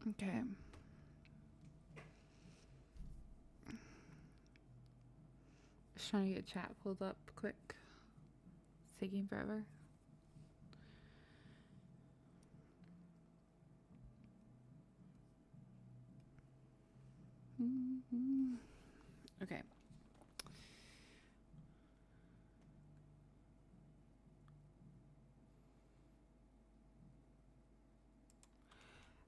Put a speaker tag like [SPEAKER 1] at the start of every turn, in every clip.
[SPEAKER 1] Okay. Just trying to get chat pulled up quick. It's taking forever. Okay.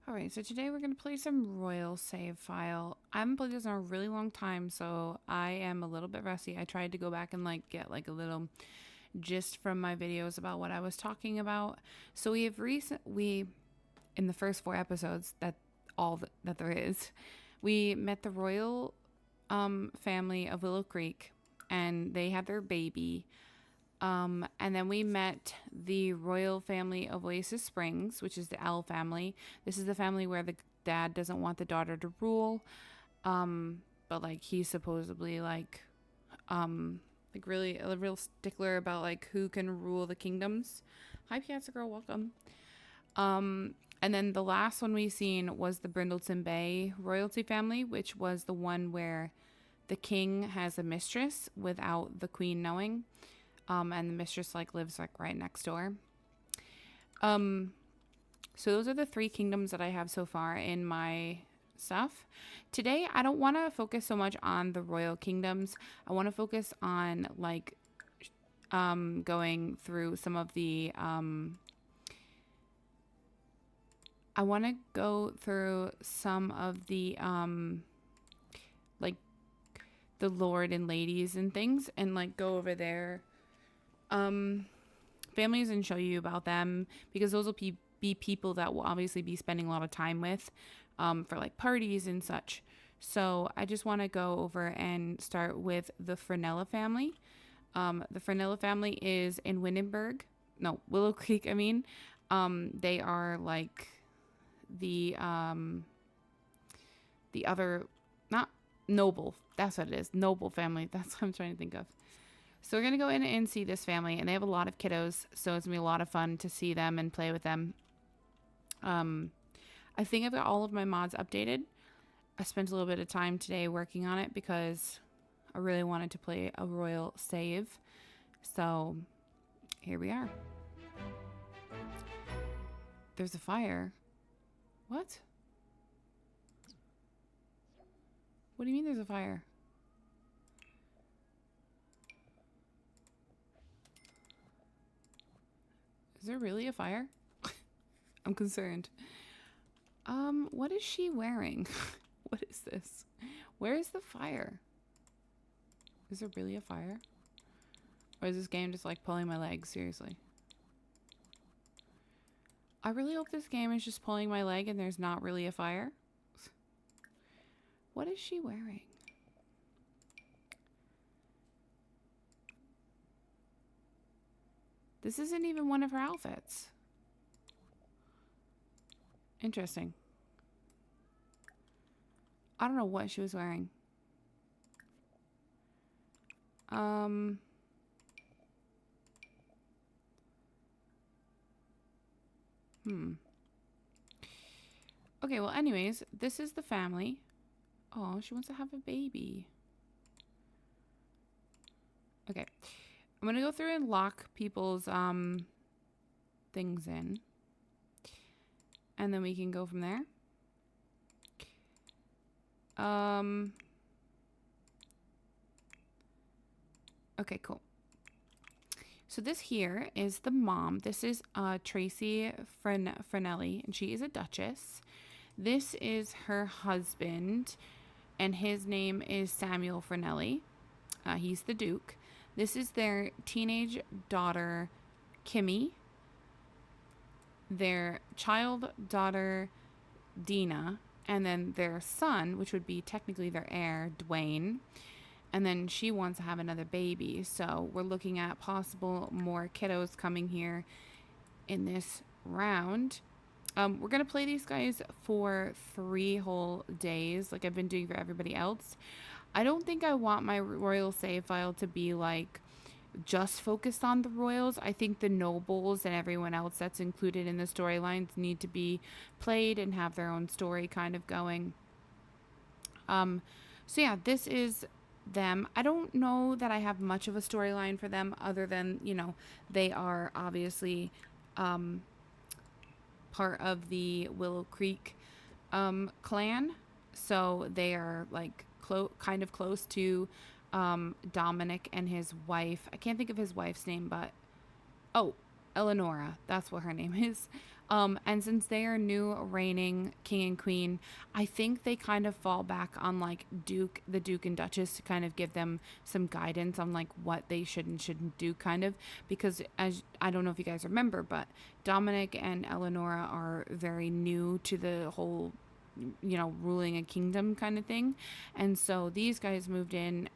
[SPEAKER 1] Alright, so today we're going to play some Royal Save File. I haven't played this in a really long time, so I am a little bit rusty. I tried to go back and get a little gist from my videos about what I was talking about. So we in the first 4 episodes, that there is, we met the royal family of Willow Creek, and they had their baby. And then we met the royal family of Oasis Springs, which is the L family. This is the family where the dad doesn't want the daughter to rule. But he's supposedly really a real stickler about who can rule the kingdoms. Hi, Piazza Girl, welcome. And then the last one we seen was the Brindleton Bay royalty family, which was the one where the king has a mistress without the queen knowing. And the mistress lives right next door. So those are the 3 kingdoms that I have so far in my stuff. Today I don't want to focus so much on the royal kingdoms. I want to focus on going through some of the I want to go through some of the the lord and ladies and things, and go over their families and show you about them, because those will be people that will obviously be spending a lot of time with for parties and such. So I just want to go over and start with the Frenella family. The Frenella family is in Willow Creek, I mean. They are the other, not noble, that's what it is, noble family, that's what I'm trying to think of. So we're going to go in and see this family, and they have a lot of kiddos, so it's going to be a lot of fun to see them and play with them. I think I've got all of my mods updated. I spent a little bit of time today working on it because I really wanted to play a royal save. So here we are. There's a fire. What? What do you mean there's a fire? Is there really a fire? I'm concerned. What is she wearing? What is this? Where is the fire? Is there really a fire? Or is this game just pulling my leg? Seriously. I really hope this game is just pulling my leg and there's not really a fire. What is she wearing? This isn't even one of her outfits. Interesting. I don't know what she was wearing. Okay, well, anyways, this is the family. Oh, she wants to have a baby. Okay. I'm going to go through and lock people's things in. And then we can go from there. Okay, cool. So this here is the mom. This is Tracy Frenelli, and she is a duchess. This is her husband, and his name is Samuel Frenelli. He's the duke. This is their teenage daughter, Kimmy. Their child daughter, Dina. And then their son, which would be technically their heir, Dwayne. And then she wants to have another baby. So we're looking at possible more kiddos coming here in this round. We're going to play these guys for 3 whole days, like I've been doing for everybody else. I don't think I want my royal save file to be just focused on the royals. I think the nobles and everyone else that's included in the storylines need to be played and have their own story kind of going. Um, so yeah, this is them. I don't know that I have much of a storyline for them other than, they are obviously um, part of the Willow Creek clan. So they are like kind of close to Dominic and his wife. I can't think of his wife's name, but oh, Eleonora. That's what her name is. And since they are new reigning king and queen, I think they kind of fall back on like the Duke and Duchess to kind of give them some guidance on like what they should and shouldn't do, kind of, because as I don't know if you guys remember, but Dominic and Eleonora are very new to the whole, ruling a kingdom kind of thing. And so these guys moved in.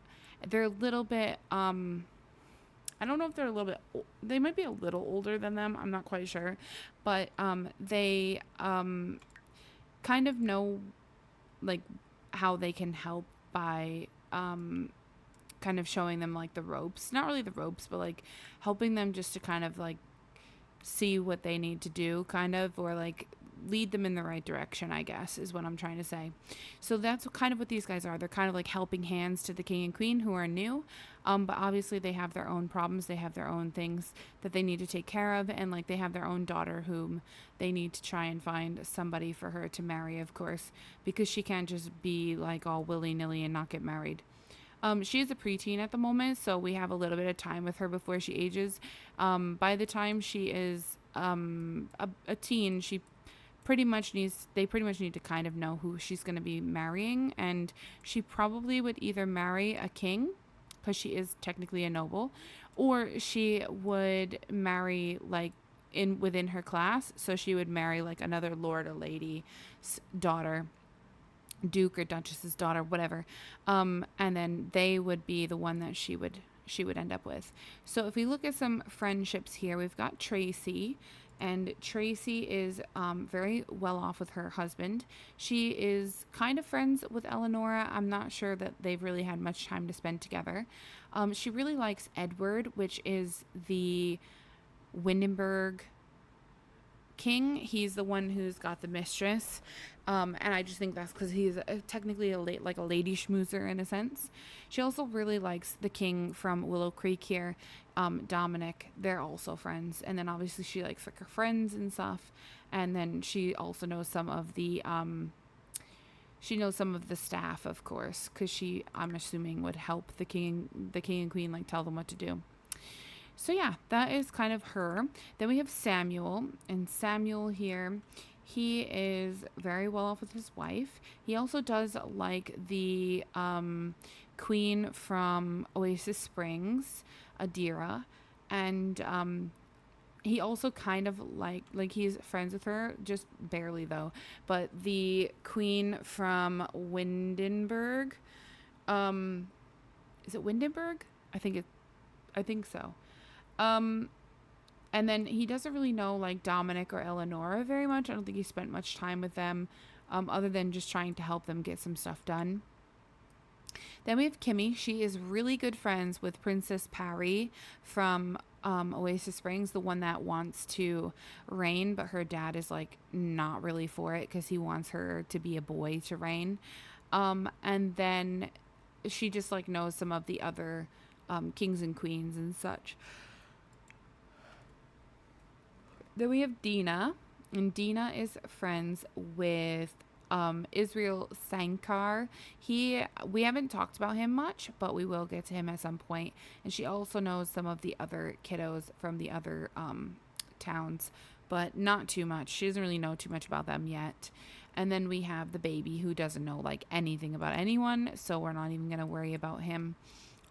[SPEAKER 1] They're a little bit, I don't know if they're a little bit, they might be a little older than them. I'm not quite sure. But they kind of know like how they can help by kind of showing them like the ropes. Not really the ropes, but like helping them just to kind of like see what they need to do, kind of, or like lead them in the right direction, I guess, is what I'm trying to say. So that's kind of what these guys are. They're kind of like helping hands to the king and queen who are new. But obviously they have their own problems. They have their own things that they need to take care of. And like they have their own daughter whom they need to try and find somebody for her to marry, of course, because she can't just be like all willy-nilly and not get married. She is a preteen at the moment, so we have a little bit of time with her before she ages. By the time she is a teen, they pretty much need to kind of know who she's going to be marrying, and she probably would either marry a king, because she is technically a noble, or she would marry like within her class, so she would marry like another lord or lady's daughter, duke or duchess's daughter, whatever, and then they would be the one that she would end up with. So if we look at some friendships here, we've got Tracy. And Tracy is very well off with her husband. She is kind of friends with Eleonora. I'm not sure that they've really had much time to spend together. She really likes Edward, which is the Windenburg king. He's the one who's got the mistress. And I just think that's because he's technically like a lady schmoozer in a sense. She also really likes the king from Willow Creek here, Dominic. They're also friends. And then obviously she likes like her friends and stuff. And then she also knows some of the staff, of course, because I'm assuming, would help the king and queen like tell them what to do. So yeah, that is kind of her. Then we have Samuel, and Samuel here, he is very well off with his wife. He also does like the queen from Oasis Springs, Adira, and he also kind of like he's friends with her, just barely though. But the queen from Windenburg, is it Windenburg? I think so. And then he doesn't really know like Dominic or Eleonora very much. I don't think he spent much time with them, other than just trying to help them get some stuff done. Then we have Kimmy. She is really good friends with Princess Parry from Oasis Springs, the one that wants to reign, but her dad is like not really for it because he wants her to be a boy to reign. And then she just like knows some of the other kings and queens and such. Then we have Dina, and Dina is friends with Israel Sankar. We haven't talked about him much, but we will get to him at some point. And she also knows some of the other kiddos from the other towns, but not too much. She doesn't really know too much about them yet. And then we have the baby, who doesn't know like anything about anyone, so we're not even going to worry about him.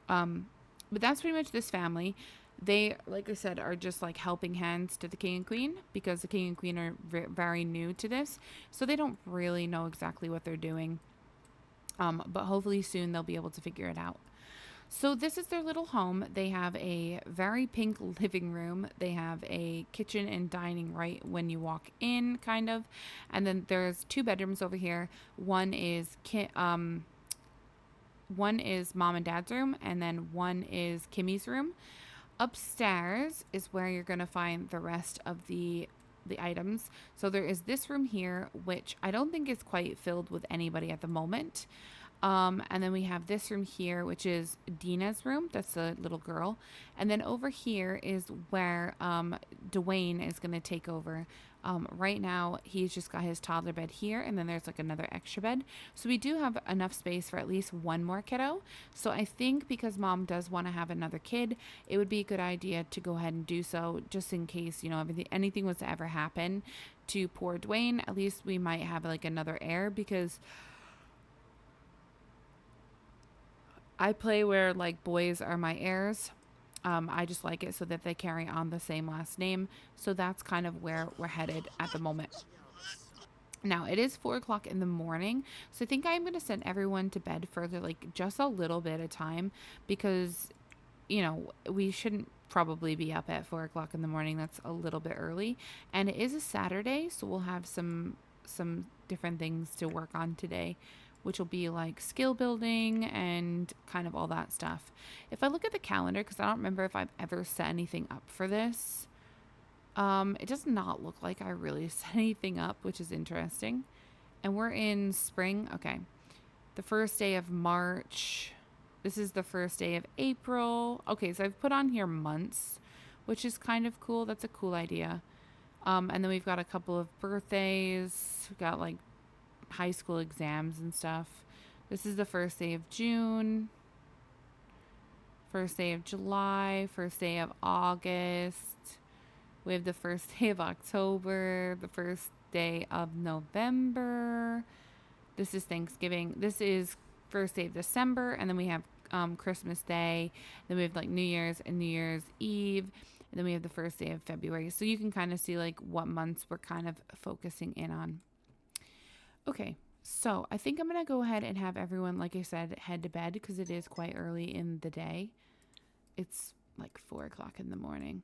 [SPEAKER 1] But that's pretty much this family. They, like I said, are just like helping hands to the king and queen, because the king and queen are very new to this, so they don't really know exactly what they're doing. But hopefully soon they'll be able to figure it out. So this is their little home. They have a very pink living room. They have a kitchen and dining right when you walk in, kind of. And then there's 2 bedrooms over here. One is mom and dad's room, and then one is Kimmy's room. Upstairs is where you're going to find the rest of the items. So there is this room here, which I don't think is quite filled with anybody at the moment. And then we have this room here, which is Dina's room. That's the little girl. And then over here is where Dwayne is going to take over. Right now, he's just got his toddler bed here, and then there's like another extra bed. So we do have enough space for at least one more kiddo. So I think because mom does want to have another kid, it would be a good idea to go ahead and do so, just in case, you know, anything was to ever happen to poor Dwayne. At least we might have like another heir, because I play where like boys are my heirs. I just like it so that they carry on the same last name. So that's kind of where we're headed at the moment. Now it is 4 o'clock in the morning. So I think I'm going to send everyone to bed for like just a little bit of time, because, you know, we shouldn't probably be up at 4 o'clock in the morning. That's a little bit early. And it is a Saturday. So we'll have some different things to work on today, which will be like skill building and kind of all that stuff. If I look at the calendar, because I don't remember if I've ever set anything up for this, it does not look like I really set anything up, which is interesting. And we're in spring. Okay. The first day of March. This is the first day of April. Okay, so I've put on here months, which is kind of cool. That's a cool idea. And then we've got a couple of birthdays. We've got like high school exams and stuff. This is the first day of June, first day of July, first day of August. We have the first day of October, the first day of November. This is Thanksgiving. This is first day of December, and then we have Christmas Day. Then we have like New Year's and New Year's Eve, and then we have the first day of February. So you can kind of see like what months we're kind of focusing in on. Okay, so I think I'm going to go ahead and have everyone, like I said, head to bed, because it is quite early in the day. It's like 4 o'clock in the morning.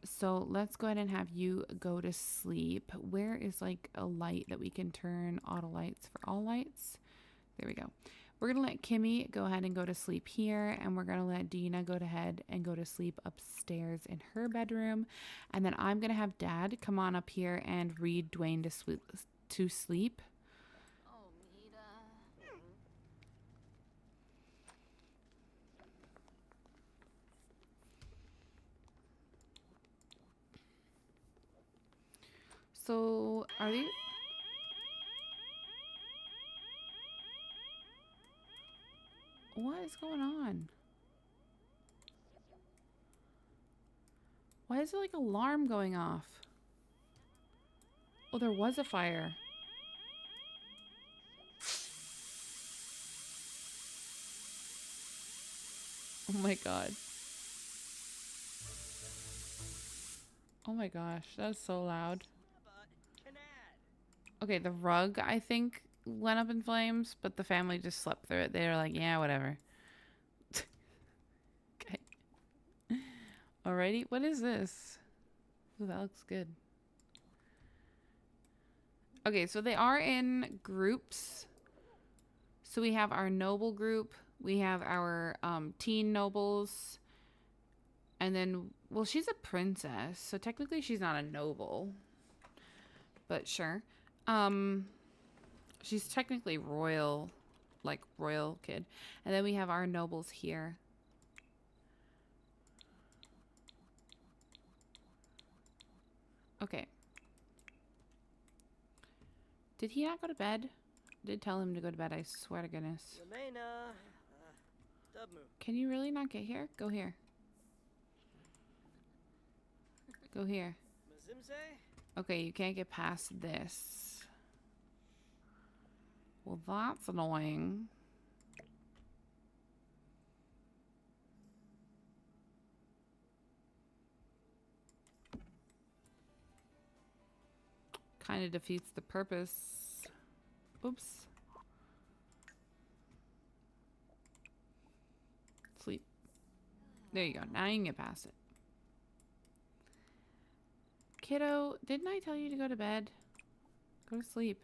[SPEAKER 1] So let's go ahead and have you go to sleep. Where is like a light that we can turn auto lights for all lights? There we go. We're going to let Kimmy go ahead and go to sleep here, and we're going to let Dina go ahead and go to sleep upstairs in her bedroom. And then I'm going to have Dad come on up here and read Dwayne to sleep. So, are these... What is going on? Why is there like alarm going off? Oh, there was a fire. Oh my god. Oh my gosh, that's so loud. Okay, the rug, I think, went up in flames, but the family just slept through it. They were like, yeah, whatever. Okay. Alrighty, what is this? Ooh, that looks good. Okay, so they are in groups. So we have our noble group. We have our teen nobles. And then, well, she's a princess, so technically she's not a noble. But sure. She's technically royal, like royal kid. And then we have our nobles here. Okay. Did he not go to bed? I did tell him to go to bed, I swear to goodness. Can you really not get here? Go here. Go here. Okay, you can't get past this. Well, that's annoying. Kind of defeats the purpose. Oops. Sleep. There you go. Now you can get past it. Kiddo, didn't I tell you to go to bed? Go to sleep.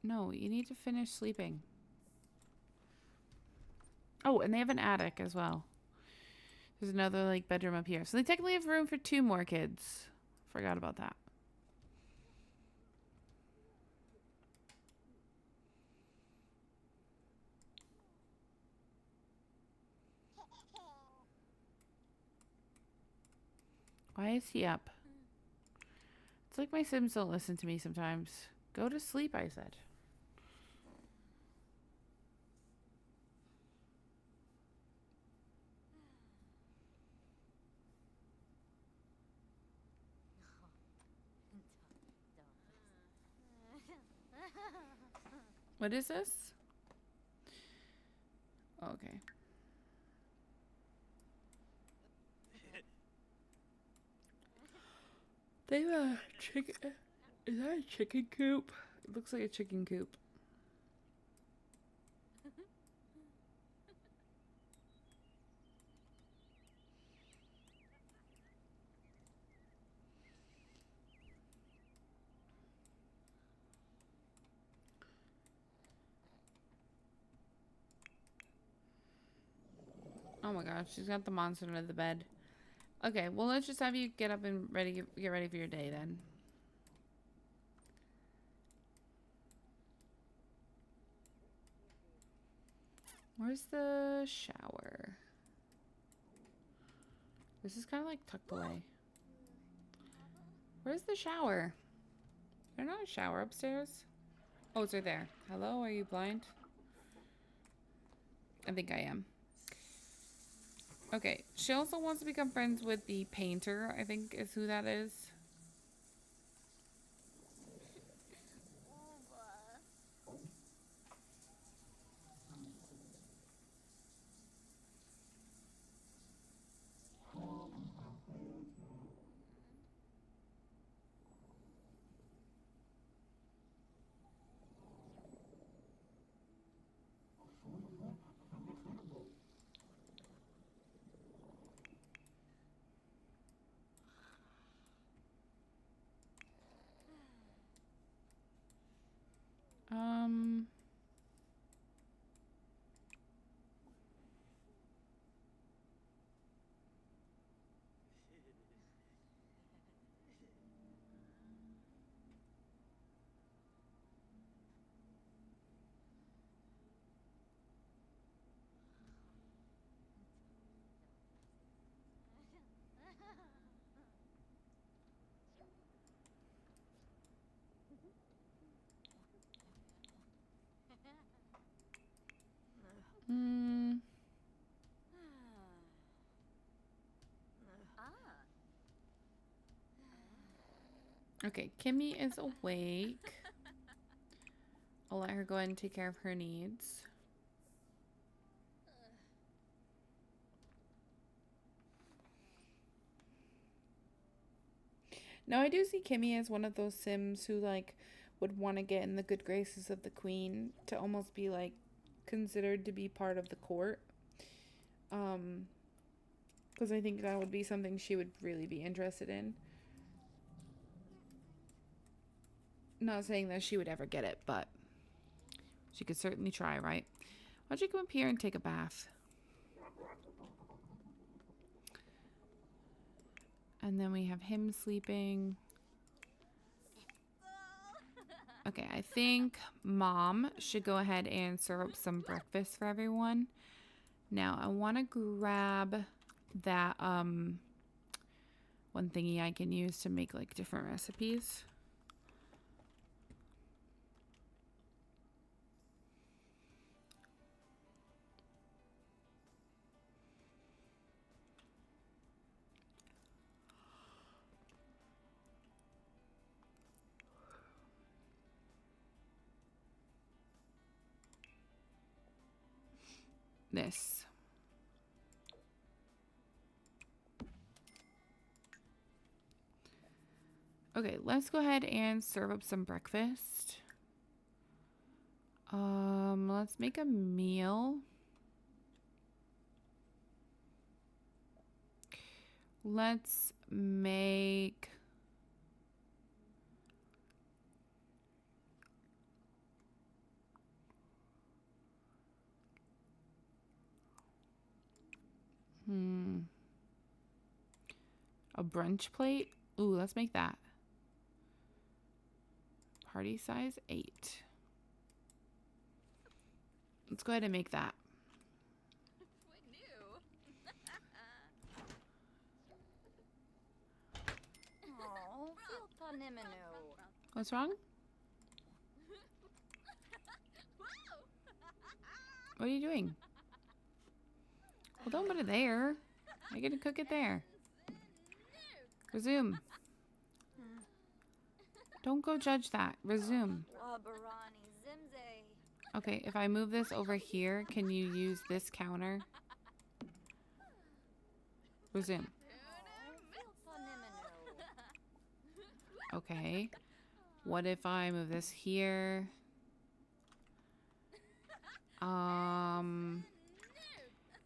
[SPEAKER 1] No, you need to finish sleeping. Oh, and they have an attic as well. There's another like bedroom up here. So they technically have room for 2 more kids. Forgot about that. Why is he up? It's like my Sims don't listen to me sometimes. Go to sleep, I said. What is this? Okay. They have a chicken. Is that a chicken coop? It looks like a chicken coop. Oh my gosh, she's got the monster under the bed. Okay, well let's just have you get up and get ready for your day then. Where's the shower? This is kind of like tucked away. Where's the shower? There's not a shower upstairs. Oh, it's right there. Hello, are you blind? I think I am. Okay, she also wants to become friends with the painter, I think is who that is. Um... Mm. Okay, Kimmy is awake. I'll let her go ahead and take care of her needs. Now I do see Kimmy as one of those Sims who like would want to get in the good graces of the queen to almost be like considered to be part of the court. Because I think that would be something she would really be interested in. Not saying that she would ever get it, but she could certainly try, right? Why don't you come up here and take a bath? And then we have him sleeping. Okay, I think Mom should go ahead and serve up some breakfast for everyone. Now, I want to grab that one thingy I can use to make like different recipes. This. Okay, let's go ahead and serve up some breakfast. Let's make a meal. Let's make A brunch plate? Ooh, let's make that. Party size 8. Let's go ahead and make that. What's wrong? What are you doing? Well, don't put it there. You're gonna cook it there. Resume. Don't go judge that. Resume. Okay, if I move this over here, can you use this counter? Resume. Okay. What if I move this here?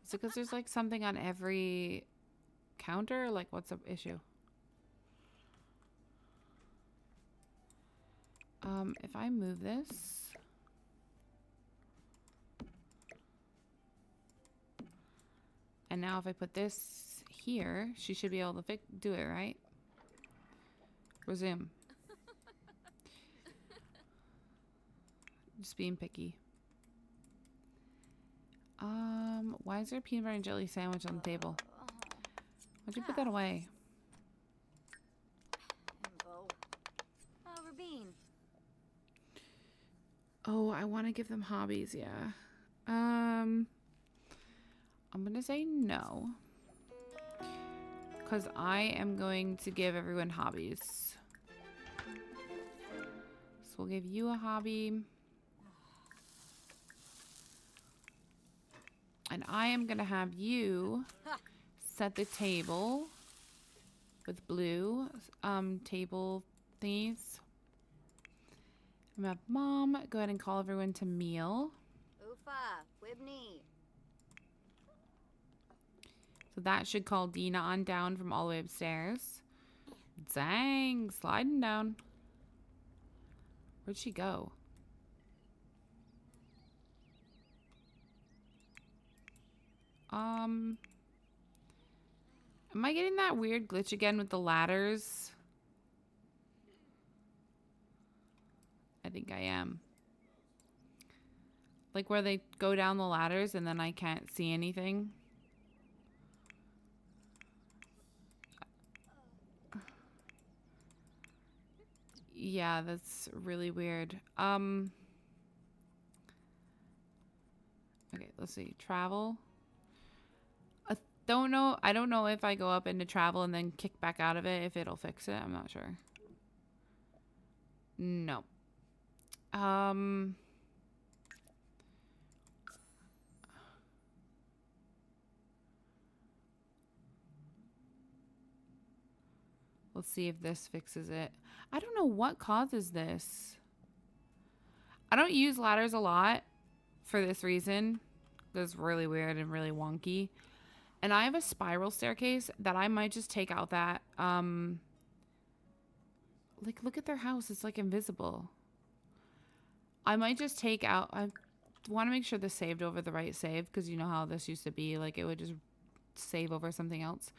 [SPEAKER 1] Is it because there's like something on every counter? Like, what's the issue? If I move this, and now if I put this here, she should be able to do it, right? Resume. Just being picky. Why is there a peanut butter and jelly sandwich on the table? Why'd you put that away? Oh, I want to give them hobbies, yeah. I'm gonna say no. Because I am going to give everyone hobbies. So we'll give you a hobby. And I am going to have you set the table with blue table thingies. I'm going to have Mom go ahead and call everyone to meal. So that should call Dina on down from all the way upstairs. Dang, sliding down. Where'd she go? Am I getting that weird glitch again with the ladders? I think I am. Like where they go down the ladders and then I can't see anything. Yeah, that's really weird. Okay, let's see. Travel. I don't know if I go up into travel and then kick back out of it, if it'll fix it. I'm not sure. No. Let's see if this fixes it. I don't know what causes this. I don't use ladders a lot for this reason. It's really weird and really wonky. And I have a spiral staircase that I might just take out that, like, look at their house. It's, like, invisible. I might just take out, I want to make sure this saved over the right save, because you know how this used to be. Like, it would just save over something else.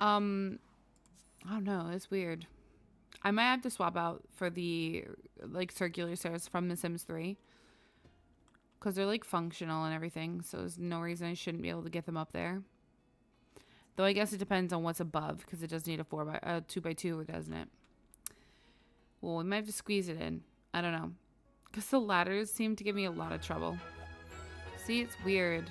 [SPEAKER 1] I don't know. It's weird. I might have to swap out for the, like, circular stairs from The Sims 3. Because they're, like, functional and everything. So there's no reason I shouldn't be able to get them up there. Though I guess it depends on what's above. Because it does need a 2x2, doesn't it? Well, we might have to squeeze it in. I don't know. Because the ladders seem to give me a lot of trouble. See, it's weird.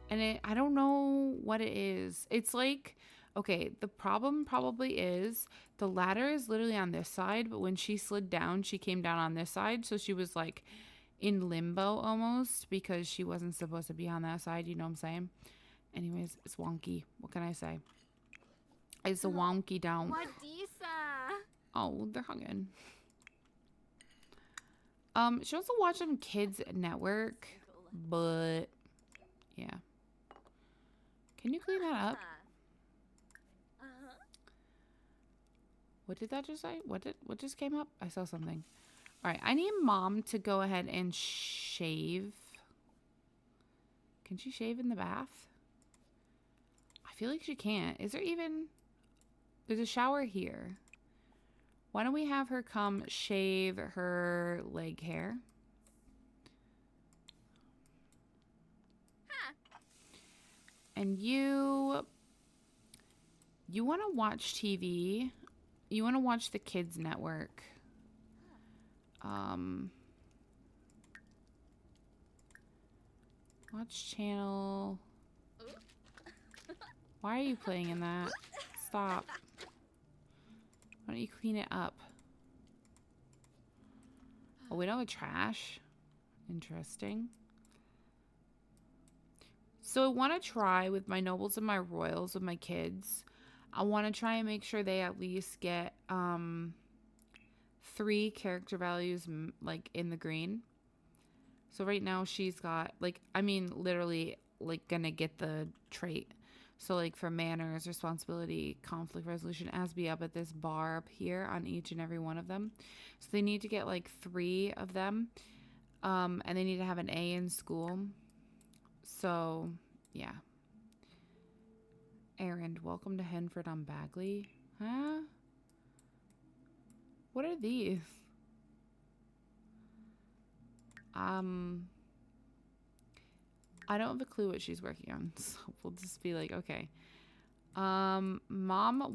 [SPEAKER 1] And I don't know what it is. It's like, okay, the problem probably is the ladder is literally on this side, but when she slid down, she came down on this side. So she was like in limbo almost because she wasn't supposed to be on that side. You know what I'm saying? Anyways, it's wonky. What can I say? It's a wonky down. Oh, they're hugging. She also watched on Kids Network, but yeah. Can you clean that up? What did that just say? What just came up? I saw something. All right, I need Mom to go ahead and shave. Can she shave in the bath? I feel like she can't. Is there even... There's a shower here. Why don't we have her come shave her leg hair? And you want to watch TV. You want to watch the Kids Network. Watch channel. Why are you playing in that? Stop. Why don't you clean it up? Oh, we don't have trash. Interesting. So I want to try with my nobles and my royals with my kids. I want to try and make sure they at least get 3 character values like in the green. So right now she's got like, I mean literally like gonna get the trait. So like for manners, responsibility, conflict resolution, as be up at this bar up here on each and every one of them. So they need to get like 3 of them. And they need to have an A in school. So yeah. Errand, welcome to Henford on Bagley. Huh? What are these? I don't have a clue what she's working on, so we'll just be like, okay. Mom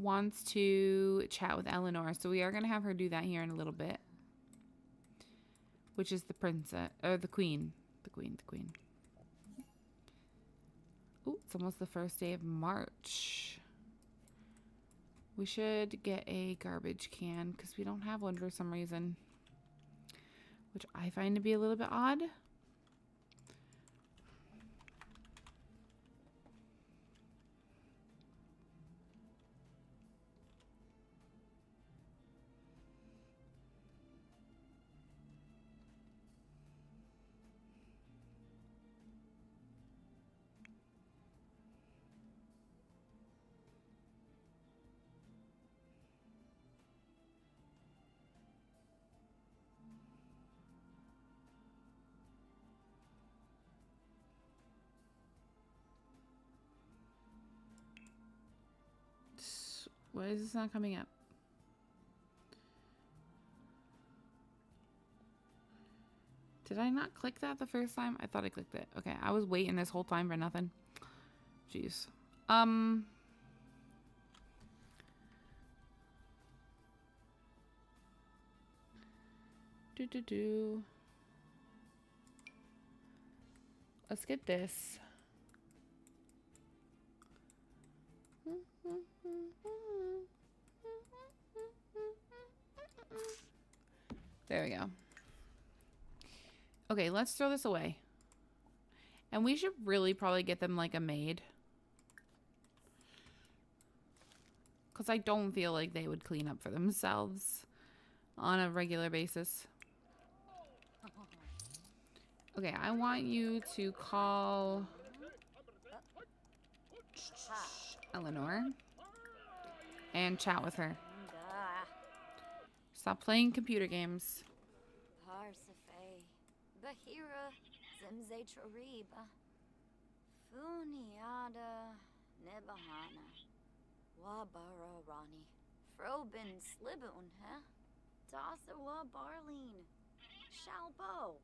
[SPEAKER 1] wants to chat with Eleanor, so we are going to have her do that here in a little bit. Which is the princess, or the queen. The queen. Ooh, it's almost the first day of March. We should get a garbage can, because we don't have one for some reason. Which I find to be a little bit odd. Why is this not coming up? Did I not click that the first time? I thought I clicked it. Okay, I was waiting this whole time for nothing. Jeez. Let's get this. There we go. Okay, let's throw this away. And we should really probably get them like a maid. Because I don't feel like they would clean up for themselves on a regular basis. Okay, I want you to call Eleanor and chat with her. Stop playing computer games.
[SPEAKER 2] Parsifal, Bahira, Zimze Choriba, Funiada, Nebahana, Wabara Rani, Frobin Slibun, huh? Tasawa Barleen, Shalbo,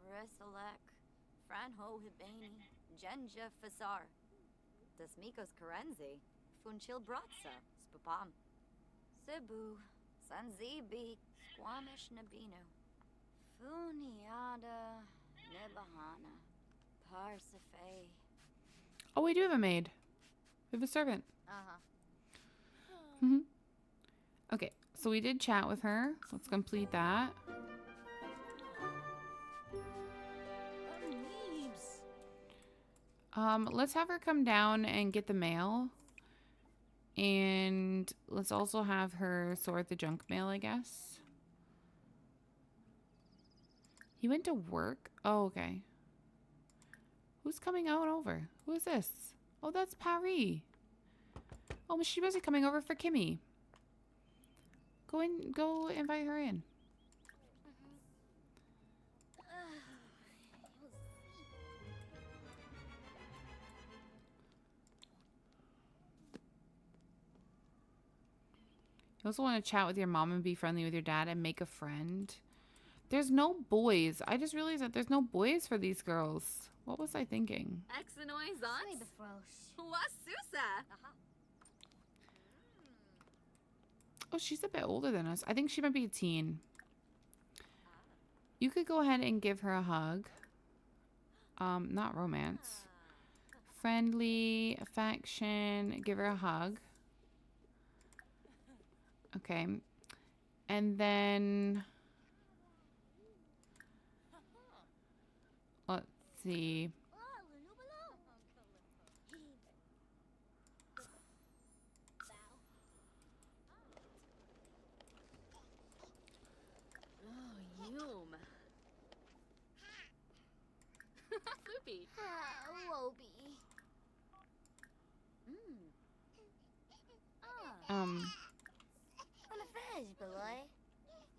[SPEAKER 2] Marisalek, Franho Hibani, Genja Fasar, Dasmikos Karenzi, Funchil Bratsa, Spapam, Cebu, Sanzibi, Squamish Nabino, Funiada, Nebahana, Parsifal.
[SPEAKER 1] Oh, we do have a maid. We have a servant. Okay, so we did chat with her. So let's complete that. Let's have her come down and get the mail. And let's also have her sort the junk mail, I guess. He went to work? Oh, okay. Who's coming out over? Who is this? Oh, that's Paris. Oh, she must be coming over for Kimmy. Go invite her in. You also want to chat with your mom and be friendly with your dad and make a friend. There's no boys. I just realized that there's no boys for these girls. What was I thinking?
[SPEAKER 2] Exenoy Zons? Wasusa!
[SPEAKER 1] Oh, she's a bit older than us. I think she might be a teen. You could go ahead and give her a hug. Not romance. Friendly, affection, give her a hug. Okay. And then let's see.
[SPEAKER 2] Yum. Floopy. Wobby. On a veg, boy.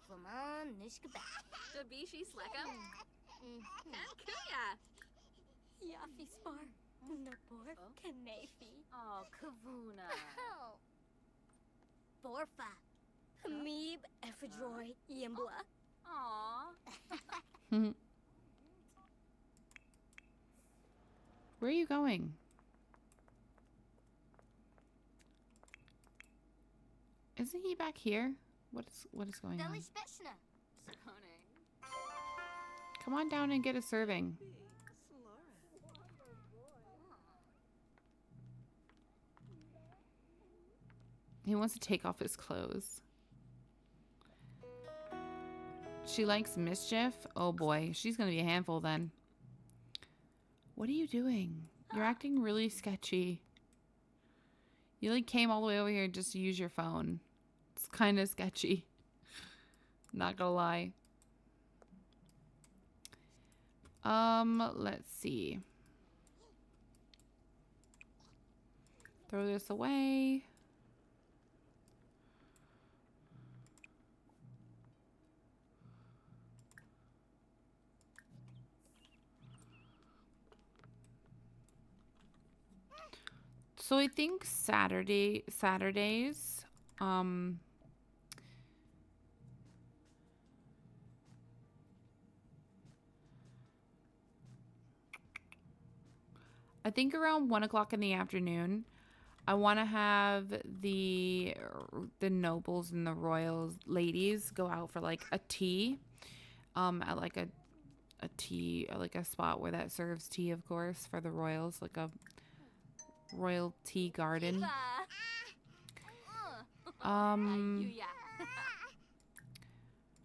[SPEAKER 2] Flaman, nishkaba. Dabishi sleka. And kuya. Yafi spar. Napor. Kanefi. Oh, kavuna. Borfa. Hamib, Ephedroy, Yimbla. Aw.
[SPEAKER 1] Where are you going? Isn't he back here? What is going on? Come on down and get a serving. He wants to take off his clothes. She likes mischief? Oh boy, she's gonna be a handful then. What are you doing? You're acting really sketchy. You like came all the way over here just to use your phone. It's kind of sketchy. Not gonna lie. Let's see. Throw this away. So I think Saturdays, I think around 1 o'clock in the afternoon, I want to have the nobles and the royals ladies go out for like a tea, at like a tea, like a spot where that serves tea, of course, for the royals, like a royal tea garden.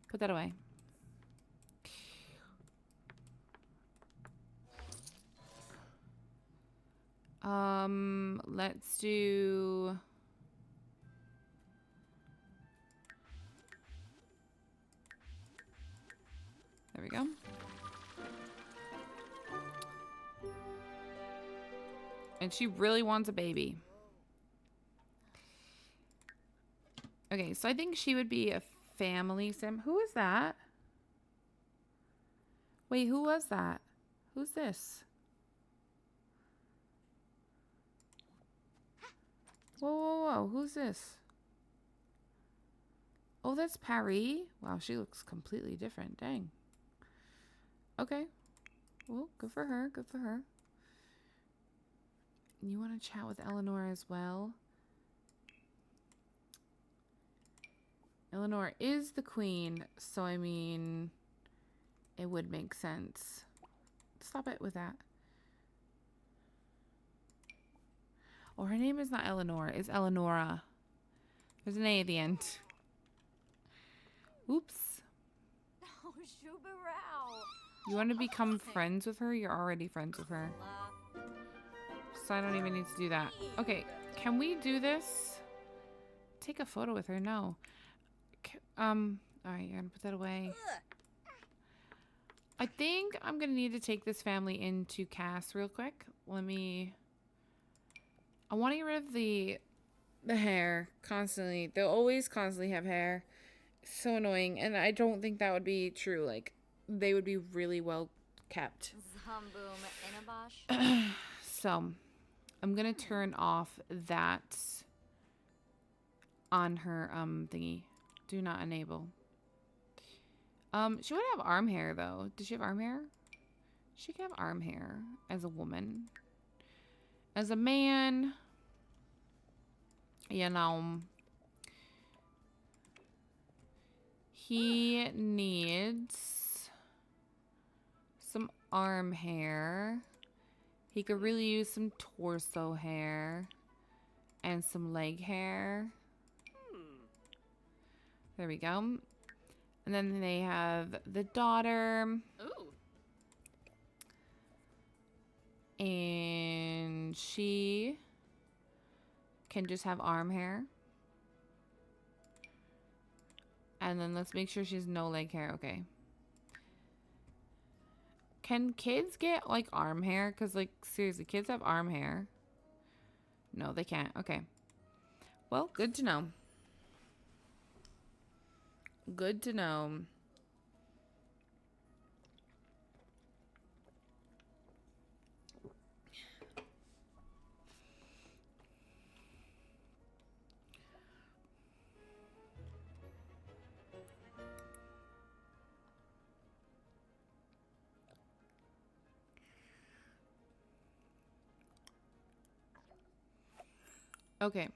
[SPEAKER 1] Put that away. Let's do... There we go. And she really wants a baby. Okay, so I think she would be a family sim. Who is that? Wait, who was that? Who's this? Whoa, whoa, whoa. Who's this? Oh, that's Paris. Wow, she looks completely different. Dang. Okay. Well, good for her. Good for her. You want to chat with Eleanor as well? Eleanor is the queen, so I mean, it would make sense. Stop it with that. Oh, her name is not Eleanor. It's Eleonora. There's an A at the end. Oops.
[SPEAKER 2] Oh, Shubarao.
[SPEAKER 1] You want to become friends with her? You're already friends with her. So I don't even need to do that. Okay, can we do this? Take a photo with her? No. Alright, you're gonna put that away. I think I'm gonna need to take this family into Cass real quick. I want to get rid of the hair constantly. They'll always constantly have hair. So annoying, and I don't think that would be true. Like, they would be really well kept. So I'm gonna turn off that on her thingy. Do not enable. She would have arm hair though. Does she have arm hair? She can have arm hair as a woman. As a man, you know, he needs some arm hair. He could really use some torso hair and some leg hair. There we go. And then they have the daughter.
[SPEAKER 2] Ooh.
[SPEAKER 1] And she can just have arm hair. And then let's make sure she's no leg hair. Okay. Can kids get like arm hair? Because like seriously, kids have arm hair. No, they can't. Okay. Well, good to know. Good to know. Okay.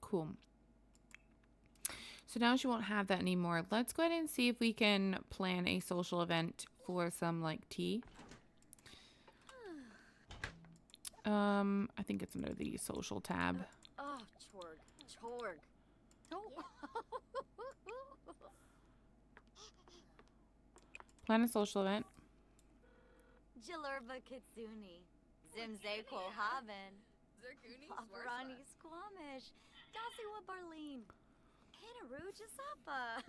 [SPEAKER 1] Cool. So now she won't have that anymore. Let's go ahead and see if we can plan a social event for some like tea. I think it's under the social tab.
[SPEAKER 2] Oh, chorg. Oh.
[SPEAKER 1] Plan a social event.
[SPEAKER 2] Jalurba Kitsuni. Zimze Quohaven. Paparani Squamish. Dasiwa Barleen. Hanaru Jasapa.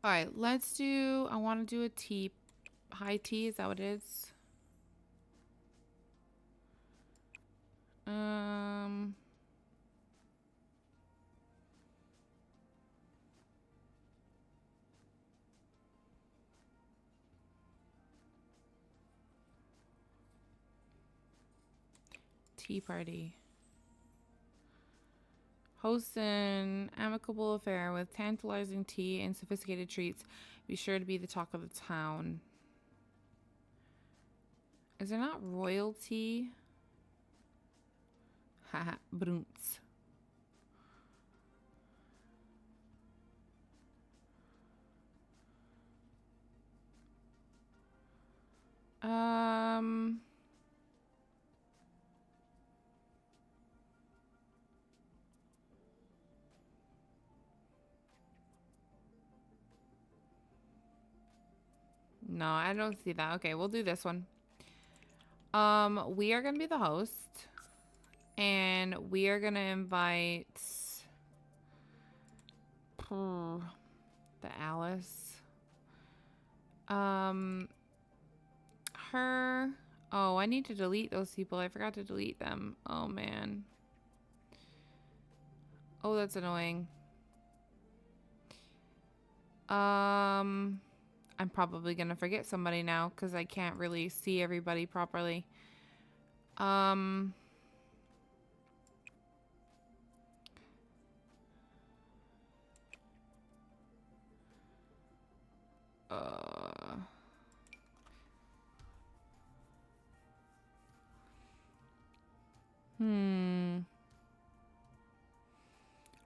[SPEAKER 1] All right, let's do, I want to do a tea. High tea, is that what it is? Tea party. Host an amicable affair with tantalizing tea and sophisticated treats. Be sure to be the talk of the town. Is there not royalty? Haha, brunts. No, I don't see that. Okay, we'll do this one. We are gonna be the host, and we are gonna invite the Alice. Her. Oh, I need to delete those people. I forgot to delete them. Oh man. Oh, that's annoying. I'm probably gonna forget somebody now because I can't really see everybody properly. I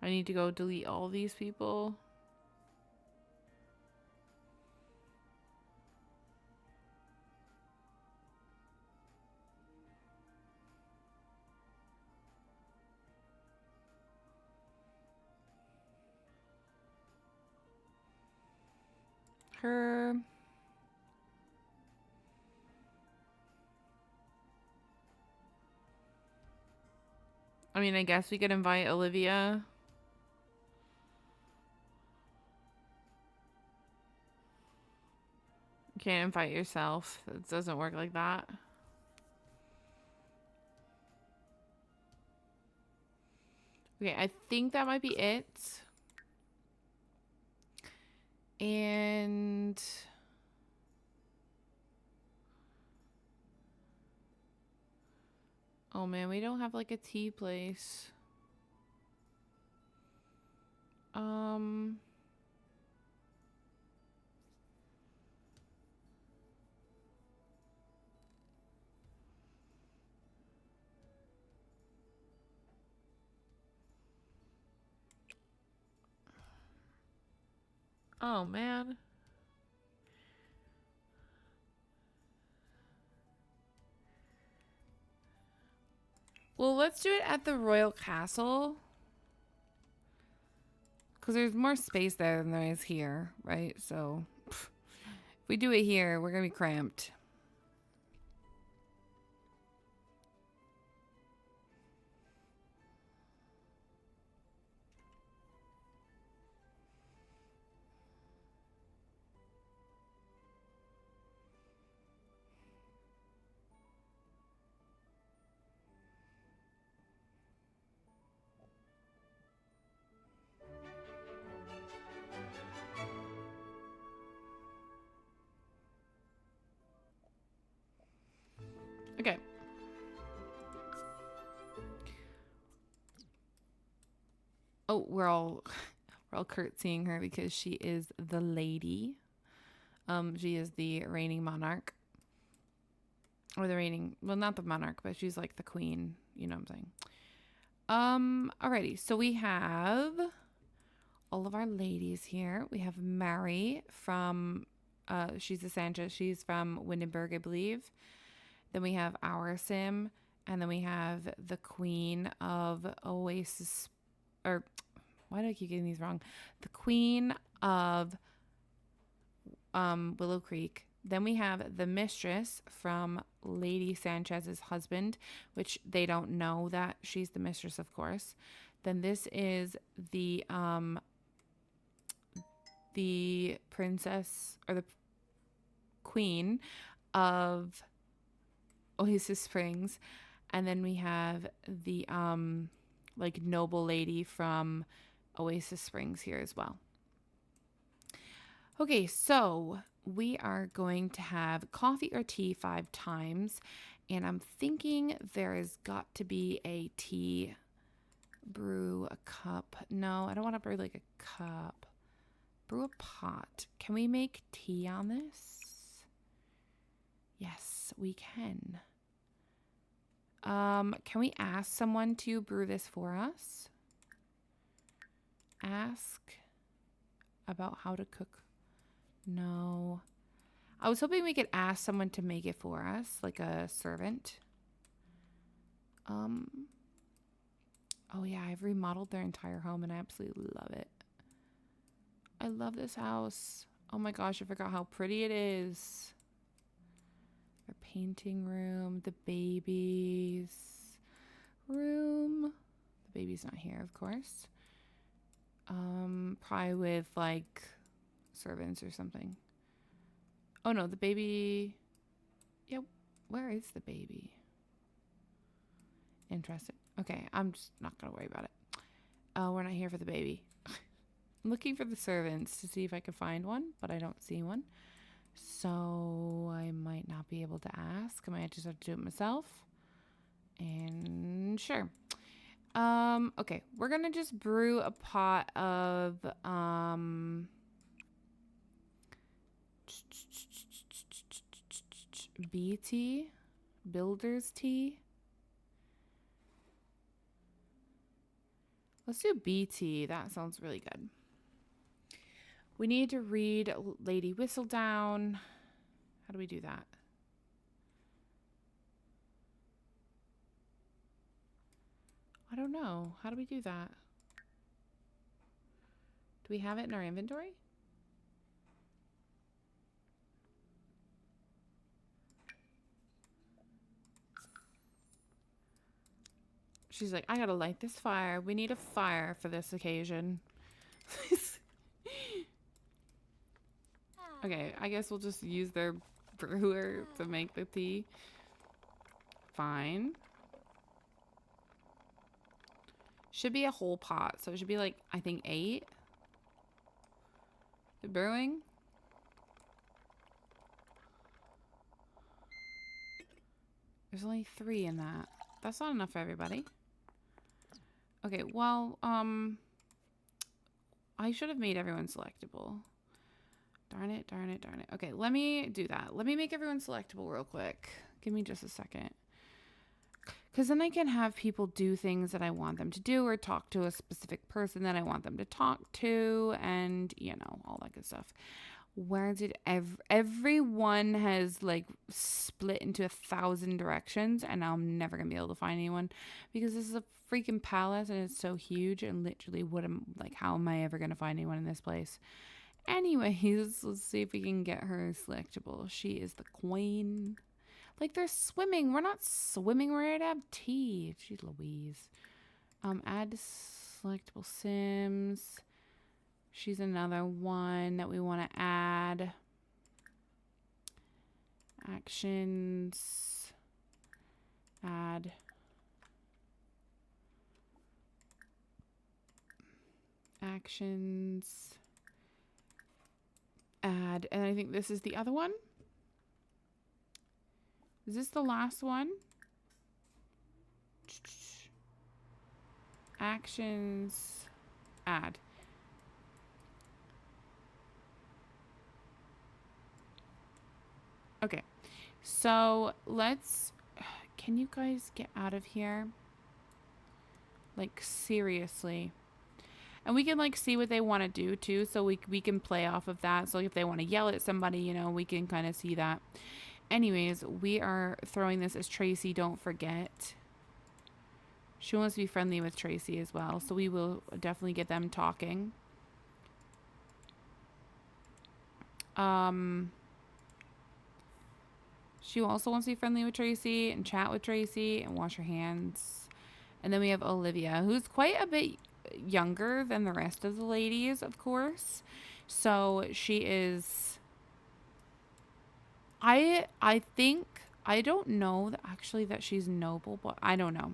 [SPEAKER 1] need to go delete all these people. Her. I mean, I guess we could invite Olivia. You can't invite yourself. It doesn't work like that. Okay, I think that might be it. And Oh man, we don't have like a tea place. Oh man. Well, let's do it at the Royal Castle. Because there's more space there than there is here, right? So, if we do it here, we're going to be cramped. Okay. Oh, we're all curtsying her because she is the lady. She is the reigning monarch. Or the reigning, well, not the monarch, but she's like the queen. You know what I'm saying? Alrighty. So we have all of our ladies here. We have Mary from, she's a Sanchez. She's from Windenburg, I believe. Then we have our Sim. And then we have the queen of Oasis, or why do I keep getting these wrong? The queen of Willow Creek. Then we have the mistress from Lady Sanchez's husband, which they don't know that she's the mistress, of course. Then this is the princess or the queen of Oasis Springs. And then we have the like noble lady from Oasis Springs here as well. Okay, so we are going to have coffee or tea 5 times. And I'm thinking there has got to be a tea. Brew a cup. No, I don't want to brew like a cup. Brew a pot. Can we make tea on this? Yes, we can. Can we ask someone to brew this for us? Ask about how to cook. No. I was hoping we could ask someone to make it for us, like a servant. Oh yeah, I've remodeled their entire home and I absolutely love it. I love this house. Oh my gosh, I forgot how pretty it is. Their painting room, the baby's room. The baby's not here, of course. Probably with like servants or something. Oh no, the baby. Yeah, where is the baby? Interesting. Okay, I'm just not gonna worry about it. We're not here for the baby. I'm looking for the servants to see if I can find one, but I don't see one. So I might not be able to ask. I might just have to do it myself. And sure. Okay, we're gonna just brew a pot of bee tea, builder's tea. Let's do bee tea. That sounds really good. We need to read Lady Whistledown. How do we do that? I don't know. How do we do that? Do we have it in our inventory? She's like, I gotta light this fire. We need a fire for this occasion. Okay, I guess we'll just use their brewer to make the tea. Fine. Should be a whole pot, so it should be like, I think 8. The brewing. There's only 3 in that. That's not enough for everybody. Okay, well, I should have made everyone selectable. Darn it, darn it, darn it. Okay, let me do that. Let me make everyone selectable real quick. Give me just a second. Because then I can have people do things that I want them to do or talk to a specific person that I want them to talk to and, you know, all that good stuff. Where did everyone has like split into 1,000 directions and I'm never going to be able to find anyone because this is a freaking palace and it's so huge and literally how am I ever going to find anyone in this place? Anyways, let's see if we can get her selectable. She is the queen. Like, they're swimming. We're not swimming. We're here to have tea. Jeez Louise. Add selectable Sims. She's another one that we want to add. Actions. Add. Actions. Add. And I think this is the other one. Is this the last one? Actions. Add. Okay. So let's... Can you guys get out of here? Like, seriously. And we can, like, see what they want to do, too. So we can play off of that. So if they want to yell at somebody, you know, we can kind of see that. Anyways, we are throwing this as Tracy, don't forget. She wants to be friendly with Tracy as well. So we will definitely get them talking. She also wants to be friendly with Tracy and chat with Tracy and wash her hands. And then we have Olivia, who's quite a bit younger than the rest of the ladies, of course. So she is... I think... I don't know actually that she's noble, but I don't know.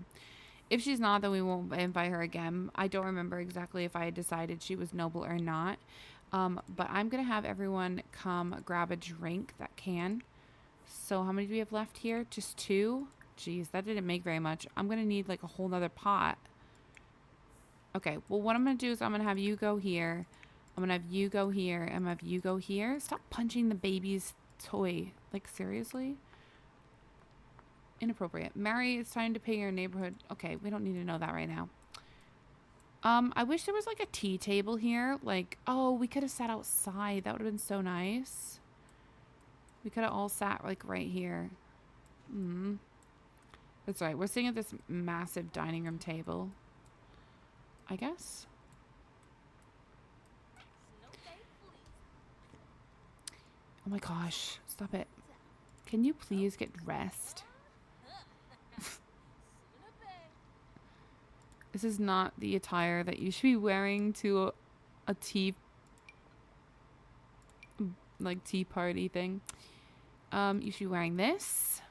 [SPEAKER 1] If she's not, then we won't invite her again. I don't remember exactly if I decided she was noble or not. But I'm going to have everyone come grab a drink that can. So how many do we have left here? Just 2? Jeez, that didn't make very much. I'm going to need like a whole nother pot. Okay, well, what I'm going to do is I'm going to have you go here. I'm going to have you go here. I'm going to have you go here. Stop punching the baby's toy. Like, seriously? Inappropriate. Mary, it's time to pay your neighborhood. Okay, we don't need to know that right now. I wish there was like a tea table here. Like, oh, we could have sat outside. That would have been so nice. We could have all sat like right here. That's right. We're sitting at this massive dining room table. I guess. Oh my gosh. Stop it. Can you please get dressed? This is not the attire that you should be wearing to a tea party thing. You should be wearing this.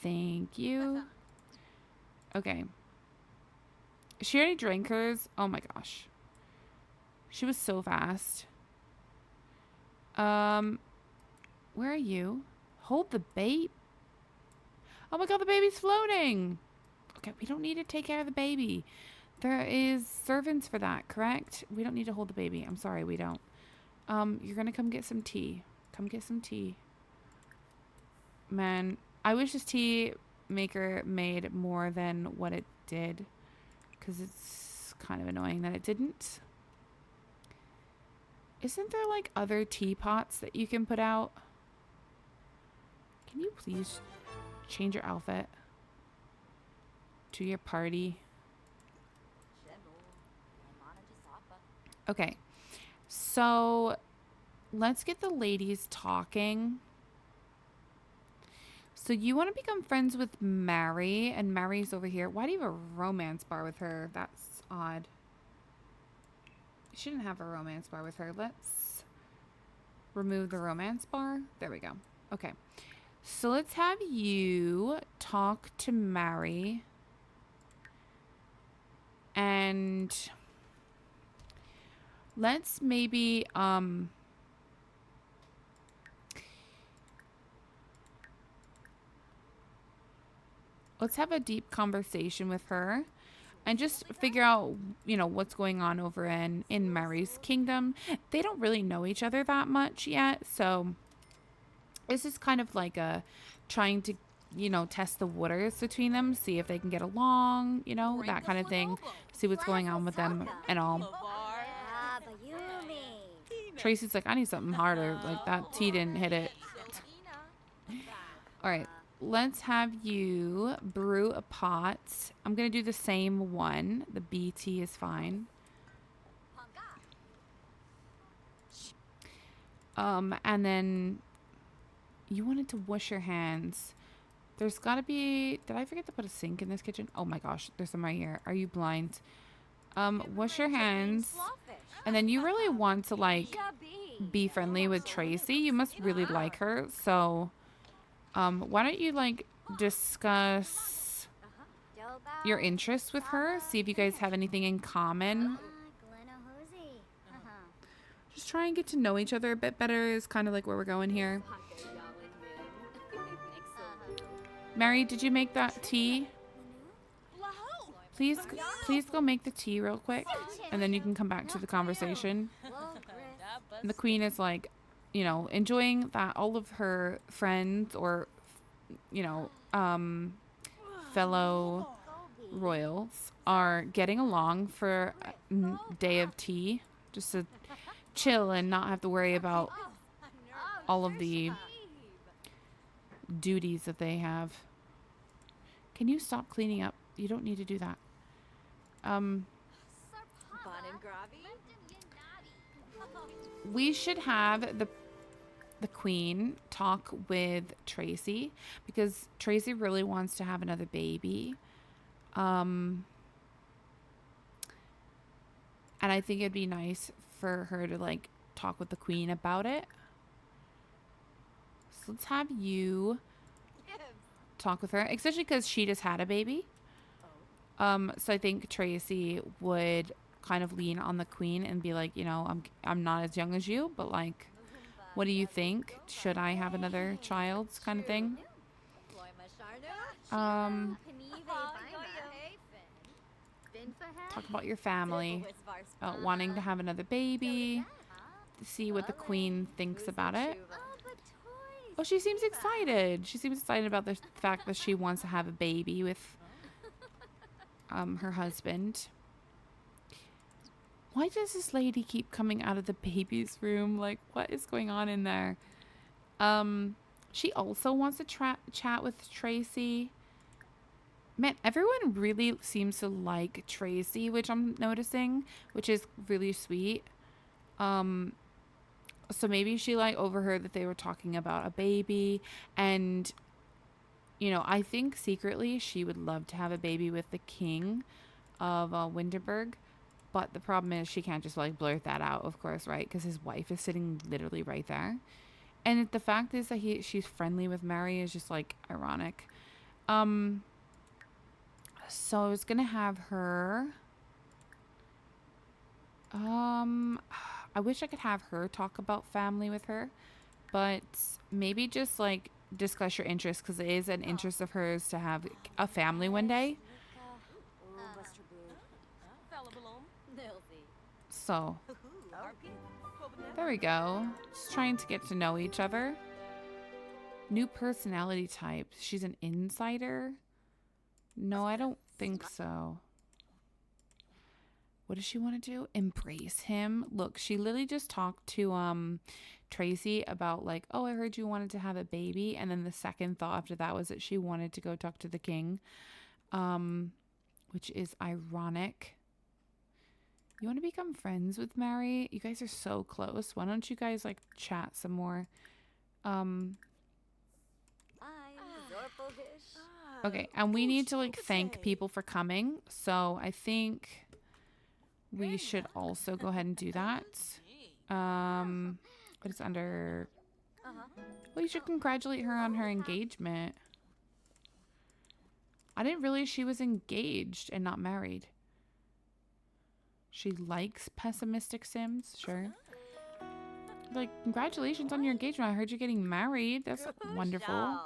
[SPEAKER 1] Thank you. Okay. She already drank hers. Oh my gosh. She was so fast. Where are you? Hold the babe. Oh my god, the baby's floating. Okay, we don't need to take care of the baby. There is servants for that, correct? We don't need to hold the baby. I'm sorry, we don't. You're gonna come get some tea. Come get some tea. Man, I wish this tea maker made more than what it did. Because it's kind of annoying that it didn't. Isn't there like other teapots that you can put out? Can you please change your outfit to your party? Okay, so let's get the ladies talking. So you want to become friends with Mary, and Mary's over here. Why do you have a romance bar with her? That's odd. You shouldn't have a romance bar with her. Let's remove the romance bar. There we go. Okay. So let's have you talk to Mary. And let's maybe, let's have a deep conversation with her and just figure out, what's going on over in Mary's kingdom. They don't really know each other that much yet, so this is kind of like a trying to, test the waters between them, see if they can get along, that kind of thing. See what's going on with them and all.
[SPEAKER 2] Ah, Bayumi.
[SPEAKER 1] Tracy's like, I need something harder. Like that T didn't hit it. All right, let's have you brew a pot. I'm going to do the same one. The BT is fine. And then you wanted to wash your hands. There's got to be... Did I forget to put a sink in this kitchen? Oh my gosh, there's some right here. Are you blind? Wash your hands. And then you really want to, like, be friendly with Tracy. You must really like her. So, why don't you, like, discuss your interests with her? See if you guys have anything in common. Just try and get to know each other a bit better is kind of like where we're going here. Mary, did you make that tea? Please go make the tea real quick, and then you can come back to the conversation. And the queen is like, enjoying that all of her friends or, fellow royals are getting along for a day of tea, just to chill and not have to worry about all of the duties that they have. Can you stop cleaning up? You don't need to do that. We should have the queen talk with Tracy because Tracy really wants to have another baby. And I think it'd be nice for her to like talk with the queen about it. So let's have you talk with her, especially because she just had a baby. So I think Tracy would kind of lean on the queen and be like, I'm not as young as you, but like, what do you think? Should I have another child? Kind of thing. Talk about your family, wanting to have another baby, see what the queen thinks about it. Oh, she seems excited. She seems excited about the fact that she wants to have a baby with her husband. Why does this lady keep coming out of the baby's room? Like, what is going on in there? She also wants to chat with Tracy. Man, everyone really seems to like Tracy, which I'm noticing, which is really sweet. So maybe she like overheard that they were talking about a baby, and I think secretly she would love to have a baby with the king of Winterberg, but the problem is she can't just like blurt that out, of course, right? Because his wife is sitting literally right there, and the fact is that she's friendly with Mary is just like ironic. So I was gonna have her. I wish I could have her talk about family with her, but maybe just like discuss your interests because it is an interest of hers to have a family one day. So there we go. Just trying to get to know each other. New personality type. She's an insider. No, I don't think so. What does she want to do? Embrace him. Look, she literally just talked to Tracy about like, oh, I heard you wanted to have a baby, and then the second thought after that was that she wanted to go talk to the king, which is ironic. You want to become friends with Mary? You guys are so close. Why don't you guys like chat some more? Okay, and we need to like thank people for coming, so I think we should also go ahead and do that. But it's under... Well, you should congratulate her on her engagement. I didn't realize she was engaged and not married. She likes pessimistic Sims, sure. Like, congratulations on your engagement. I heard you're getting married. That's wonderful.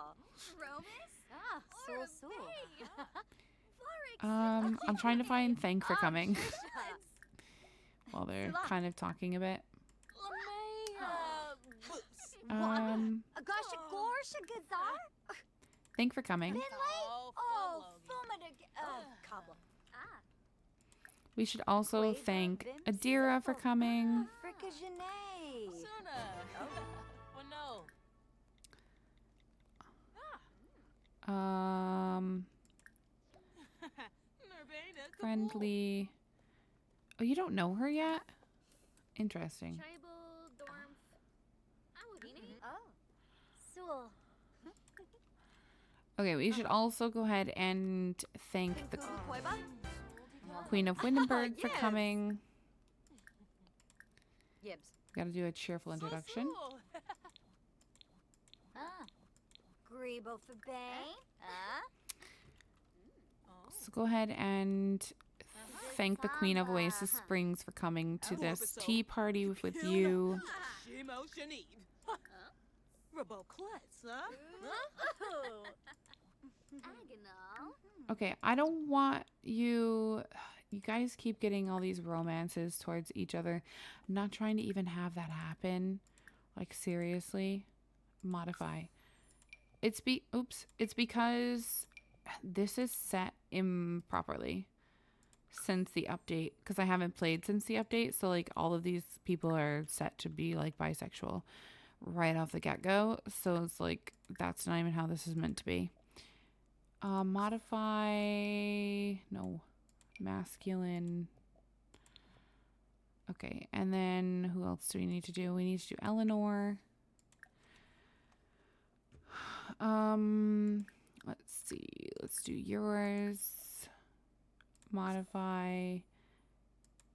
[SPEAKER 1] I'm trying to find thank for coming while they're kind of talking a bit. Thank for coming. We should also thank Adira for coming. Friendly. Oh, you don't know her yet? Interesting. Okay, we should also go ahead and thank the Queen of Windenburg for coming. Gotta do a cheerful introduction. So go ahead and thank the Queen of Oasis Springs for coming to this tea party with you. Okay, I don't want you... You guys keep getting all these romances towards each other. I'm not trying to even have that happen. Like, seriously. Modify. It's because this is set improperly since the update. Because I haven't played since the update. So, like, all of these people are set to be, like, bisexual right off the get-go. So, it's like, that's not even how this is meant to be. Modify... No. Masculine. Okay, and then who else do we need to do? We need to do Eleanor. Let's see. Let's do yours. Modify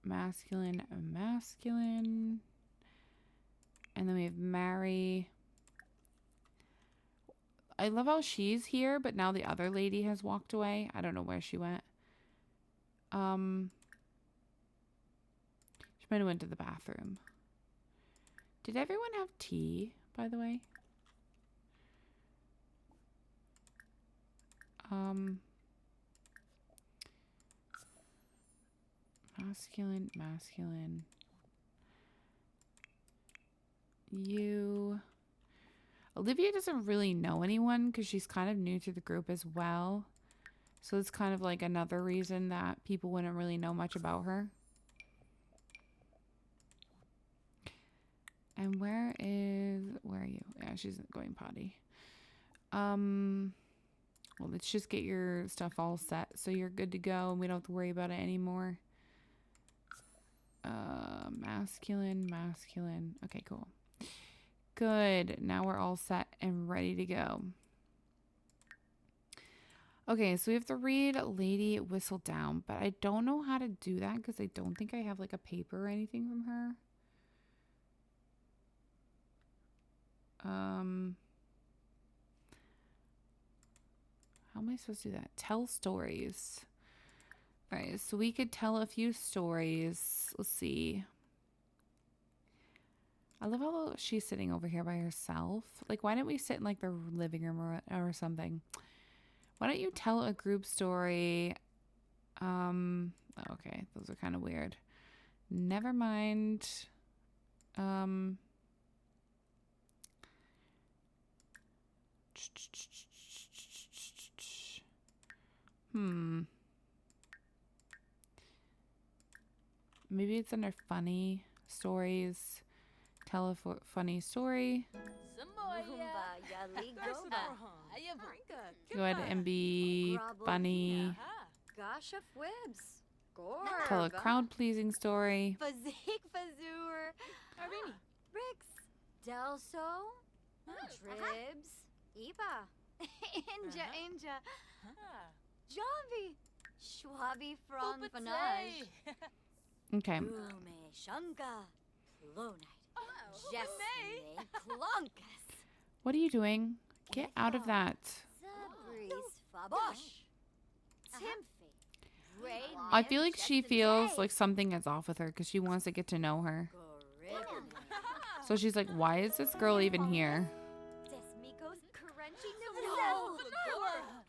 [SPEAKER 1] masculine. And then we have Mary. I love how she's here, but now the other lady has walked away. I don't know where she went. She might have went to the bathroom. Did everyone have tea, by the way? Masculine. You. Olivia doesn't really know anyone because she's kind of new to the group as well. So it's kind of like another reason that people wouldn't really know much about her. And where are you? Yeah, she's going potty. Well, let's just get your stuff all set so you're good to go and we don't have to worry about it anymore. Masculine. Okay, cool. Good. Now we're all set and ready to go. Okay, so we have to read Lady Whistledown, but I don't know how to do that because I don't think I have like a paper or anything from her. How am I supposed to do that? Tell stories. All right, so we could tell a few stories. Let's see. I love how she's sitting over here by herself. Like, why don't we sit in like the living room or something? Why don't you tell a group story? Okay, those are kind of weird. Never mind. Maybe it's under funny stories. Tell a funny story. Go ahead and be funny. Tell a crowd-pleasing story. Okay. What are you doing? Get out of that. I feel like she feels like something is off with her because she wants to get to know her. So she's like, why is this girl even here?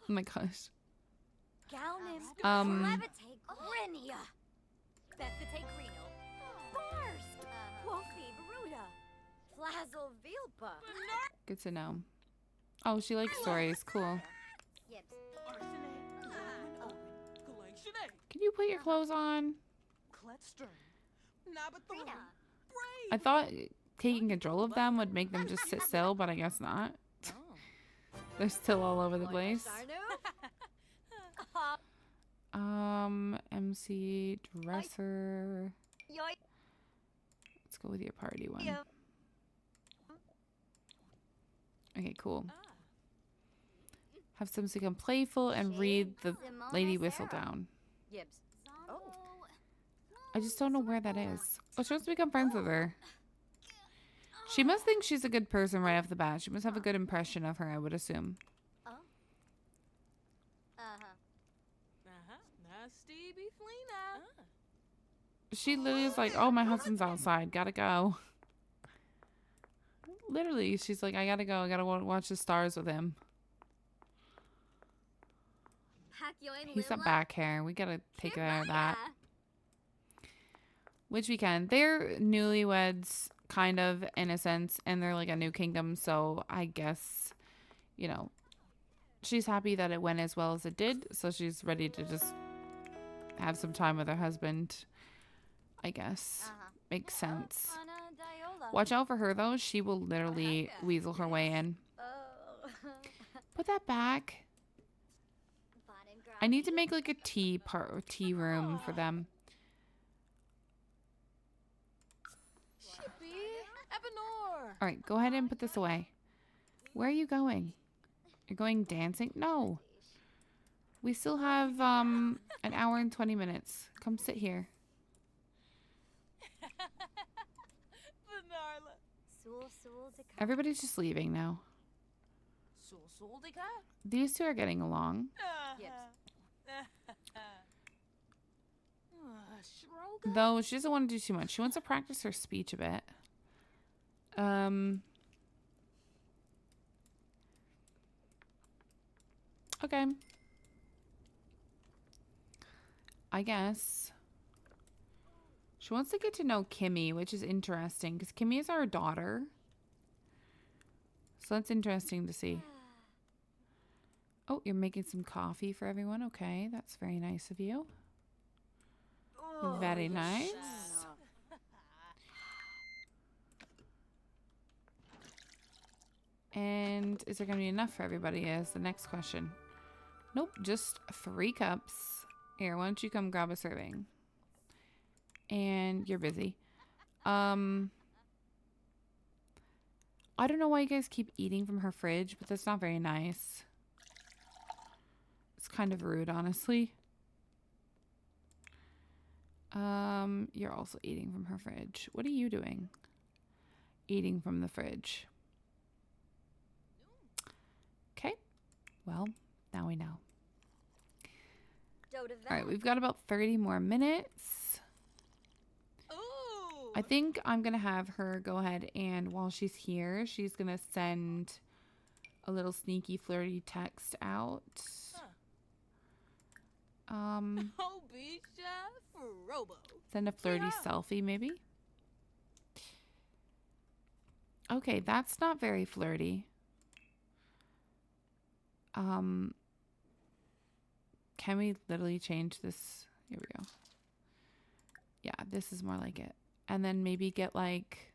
[SPEAKER 1] Oh my gosh.
[SPEAKER 2] Gaunim.
[SPEAKER 1] Um,
[SPEAKER 2] Levitate Grinia. Bethate Grino. Barst. Wolfie Baruda. Flazzle Vilpa.
[SPEAKER 1] good to know. Oh, she likes stories. Cool.
[SPEAKER 2] Yips.
[SPEAKER 1] Can you put your clothes on?
[SPEAKER 2] Grina.
[SPEAKER 1] I thought taking control of them would make them just sit still, but I guess not. They're still all over the place. MC dresser.
[SPEAKER 2] Yoy.
[SPEAKER 1] Let's go with your party one. Okay, cool. Have some become playful and read the lady whistle down.
[SPEAKER 2] Yips.
[SPEAKER 1] I just don't know where that is. Oh, she wants to become friends with her. She must think she's a good person right off the bat. She must have a good impression of her, I would assume. She literally is like, oh, my husband's outside. Gotta go. Literally, she's like, I gotta go. I gotta watch the stars with him. He's got back hair. We gotta take care of that. Which we can. They're newlyweds, kind of, in a sense, and they're like a new kingdom. So I guess, you know, she's happy that it went as well as it did. So she's ready to just have some time with her husband, I guess. Makes sense. Watch out for her, though. She will literally weasel her way in. Put that back. I need to make like a tea room for them. All right, go ahead and put this away. Where are you going? You're going dancing? No. We still have an hour and 20 minutes. Come sit here. Everybody's just leaving now. These two are getting along. Though she doesn't want to do too much. She wants to practice her speech a bit. Okay. I guess. She wants to get to know Kimmy, which is interesting because Kimmy is our daughter. So that's interesting to see. Oh, you're making some coffee for everyone. Okay, that's very nice of you. Very nice. And is there going to be enough for everybody is the next question. Nope, just 3 cups. Here, why don't you come grab a serving? And you're busy. I don't know why you guys keep eating from her fridge, but that's not very nice. It's kind of rude, honestly. You're also eating from her fridge. What are you doing? Eating from the fridge. Okay. Well, now we know. All right, we've got about 30 more minutes. I think I'm going to have her go ahead and while she's here, she's going to send a little sneaky flirty text out. Send a flirty selfie, maybe. Okay, that's not very flirty. Can we literally change this? Here we go. Yeah, this is more like it. And then maybe get like...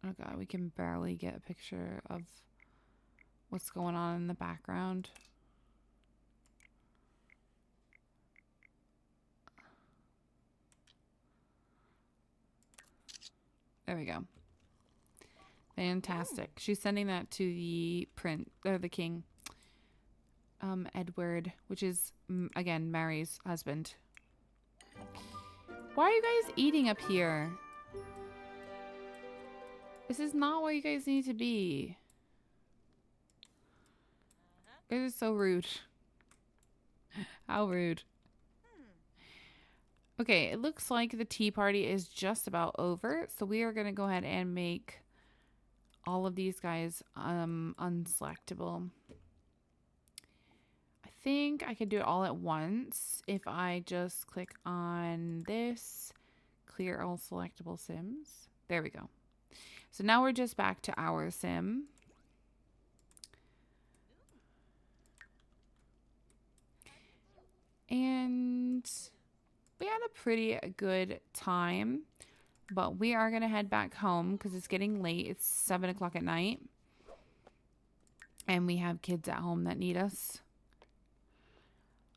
[SPEAKER 1] Oh god, we can barely get a picture of what's going on in the background. There we go. Fantastic. She's sending that to the the king. Edward, which is, again, Mary's husband. Why are you guys eating up here? This is not where you guys need to be. You guys are so rude. How rude. Okay, it looks like the tea party is just about over. So we are going to go ahead and make all of these guys unselectable. think I could do it all at once if I just click on this, clear all selectable sims. There we go. So now we're just back to our sim. And we had a pretty good time, but we are going to head back home because it's getting late. It's 7 o'clock at night. And we have kids at home that need us.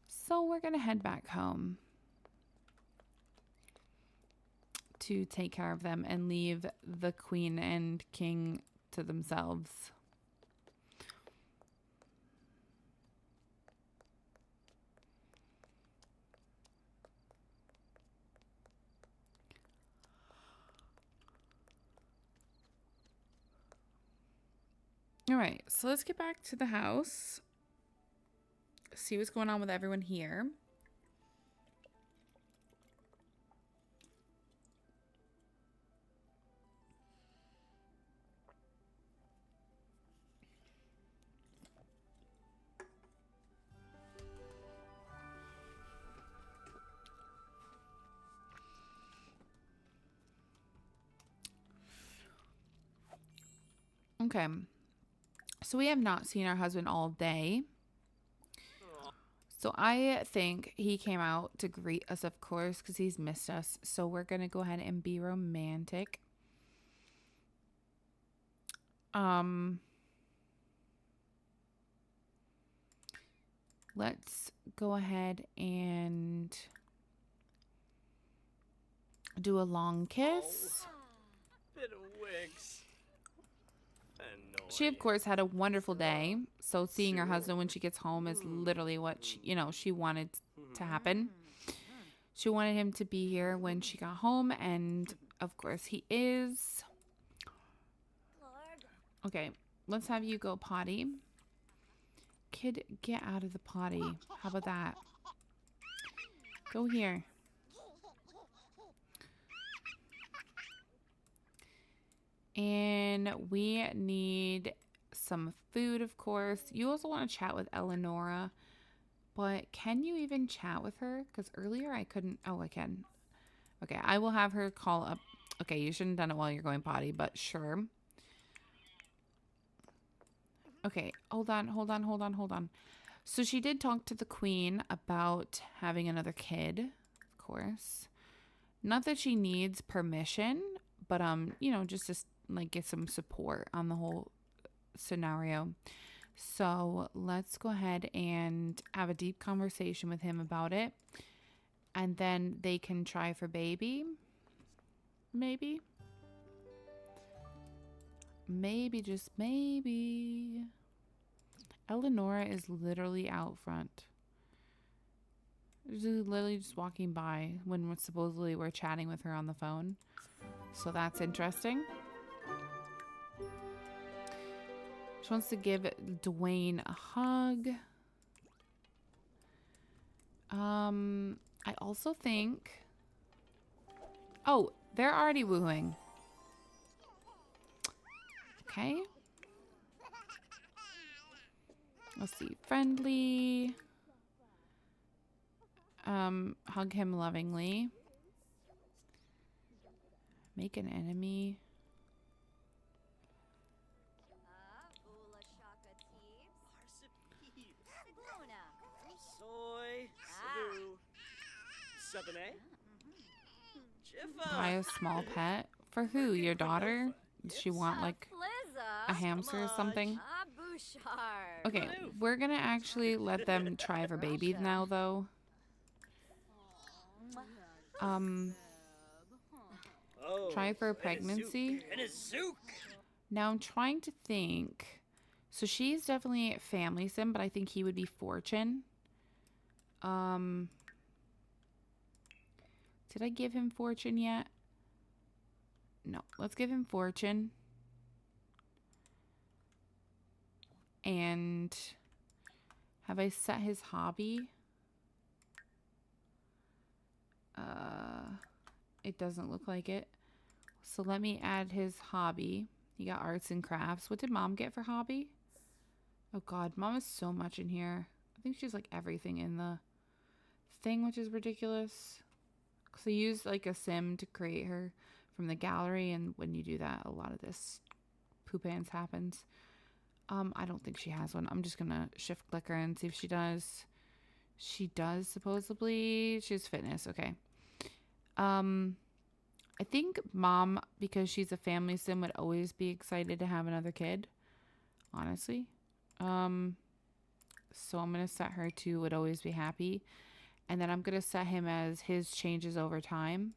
[SPEAKER 1] So we're going to head back home to take care of them and leave the queen and king to themselves. All right, so let's get back to the house. See what's going on with everyone here. Okay. So we have not seen our husband all day. So I think he came out to greet us, of course, because he's missed us. So we're going to go ahead and be romantic. Let's go ahead and do a long kiss.
[SPEAKER 3] Bit of wigs.
[SPEAKER 1] She, of course, had a wonderful day. So seeing her husband when she gets home is literally what she wanted to happen. She wanted him to be here when she got home, and of course he is. Okay, let's have you go potty. Kid, get out of the potty. How about that? Go here. And we need some food, of course. You also want to chat with Eleonora. But can you even chat with her? Because earlier I couldn't. Oh, I can. Okay, I will have her call up. Okay, you shouldn't have done it while you're going potty, but sure. Okay, hold on. So she did talk to the queen about having another kid, of course. Not that she needs permission, but just to like get some support on the whole scenario. So let's go ahead and have a deep conversation with him about it. And then they can try for baby. Maybe. Maybe, just maybe. Eleonora is literally out front. She's literally just walking by when we're chatting with her on the phone. So that's interesting. She wants to give Dwayne a hug. I also think... Oh, they're already wooing. Okay. Let's see. Friendly. Hug him lovingly. Make an enemy.
[SPEAKER 3] Soy. Sabu.
[SPEAKER 1] Buy a small pet. For who? Your daughter? Does she want like a hamster or something? Okay, we're gonna actually let them try for baby now though. Try for a pregnancy. Now I'm trying to think. So she's definitely a family sim, but I think he would be Fortune. Did I give him Fortune yet? No, let's give him Fortune. And have I set his hobby? It doesn't look like it. So let me add his hobby. He got arts and crafts. What did mom get for hobby? Oh God, mom is so much in here. I think she's like everything in the thing, which is ridiculous. So you use like a sim to create her from the gallery, and when you do that, a lot of this poo pants happens. I don't think she has one. I'm just gonna shift click her and see if she does. She does supposedly. She has fitness. Okay. I think mom, because she's a family sim, would always be excited to have another kid. Honestly. So I'm gonna set her to would always be happy. And then I'm gonna set him as his changes over time.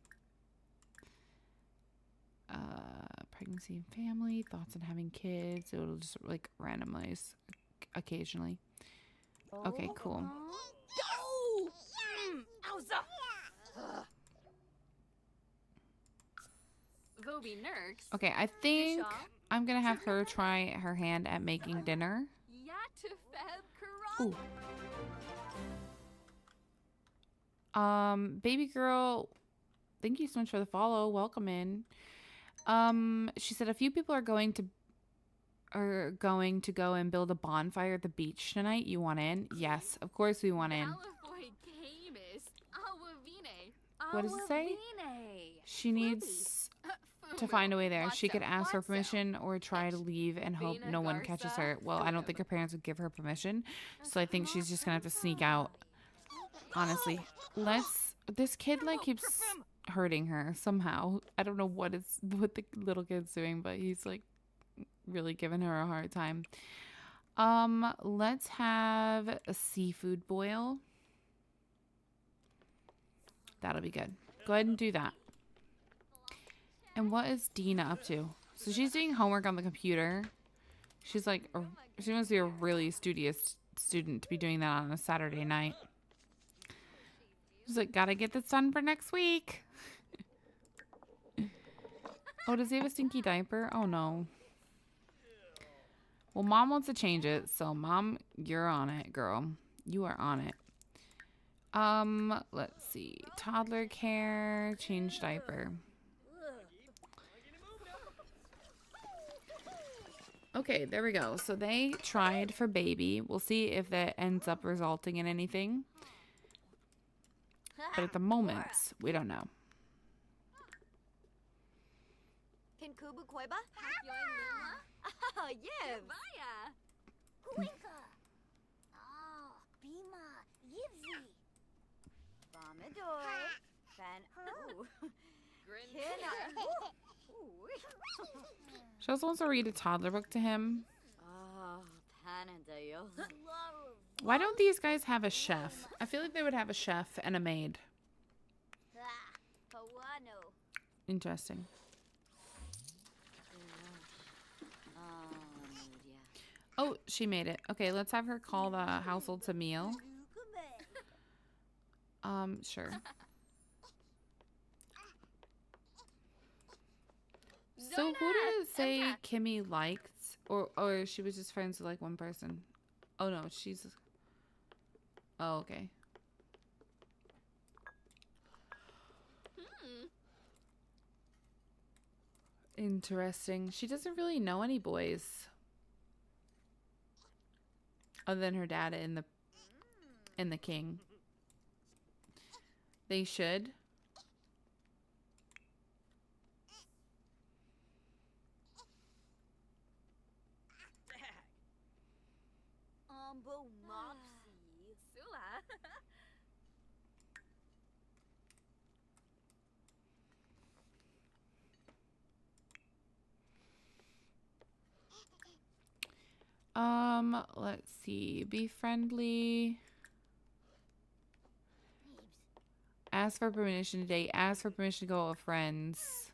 [SPEAKER 1] Pregnancy and family, thoughts on having kids. It'll just like randomize occasionally. Okay, cool.
[SPEAKER 2] Go! Owza!
[SPEAKER 4] Voby Nurks.
[SPEAKER 1] Okay, I think I'm gonna have her try her hand at making dinner. Ooh. Baby girl, thank you so much for the follow. Welcome in. She said a few people are going to go and build a bonfire at the beach tonight. You want in? Yes, of course we want in. What does it say? She needs to find a way there. She could ask for permission or try to leave and hope no one catches her. Well, I don't think her parents would give her permission, so I think she's just gonna have to sneak out. Honestly, this kid like keeps hurting her somehow. I don't know what the little kid's doing, but he's like really giving her a hard time. Let's have a seafood boil. That'll be good. Go ahead and do that. And what is Dina up to? So she's doing homework on the computer. She's like, she must be a really studious student to be doing that on a Saturday night. She's like, gotta get this done for next week. Oh, does he have a stinky diaper? Oh, no. Well, mom wants to change it. So, mom, you're on it, girl. You are on it. Let's see. Toddler care, change diaper. Okay, there we go. So they tried for baby. We'll see if that ends up resulting in anything. But at the moment, we don't know.
[SPEAKER 2] Can Kubu Koiba? Yes. Kuinka. Oh, Bima. Yivzi. Bamadoy. Fan. Ooh. Kina.
[SPEAKER 1] She also wants to read a toddler book to him.
[SPEAKER 2] Oh, Panadayo.
[SPEAKER 1] Why don't these guys have a chef? I feel like they would have a chef and a maid. Interesting. Oh, she made it. Okay, let's have her call the household to meal. Sure. So who did it say Kimmy liked? Or she was just friends with like one person? Oh no, she's... Oh, okay. Interesting. She doesn't really know any boys. Other than her dad and the king. They should.
[SPEAKER 2] Umbo Mopsy. Sula.
[SPEAKER 1] Let's see. Be friendly. Ask for permission to date. Ask for permission to go out with friends.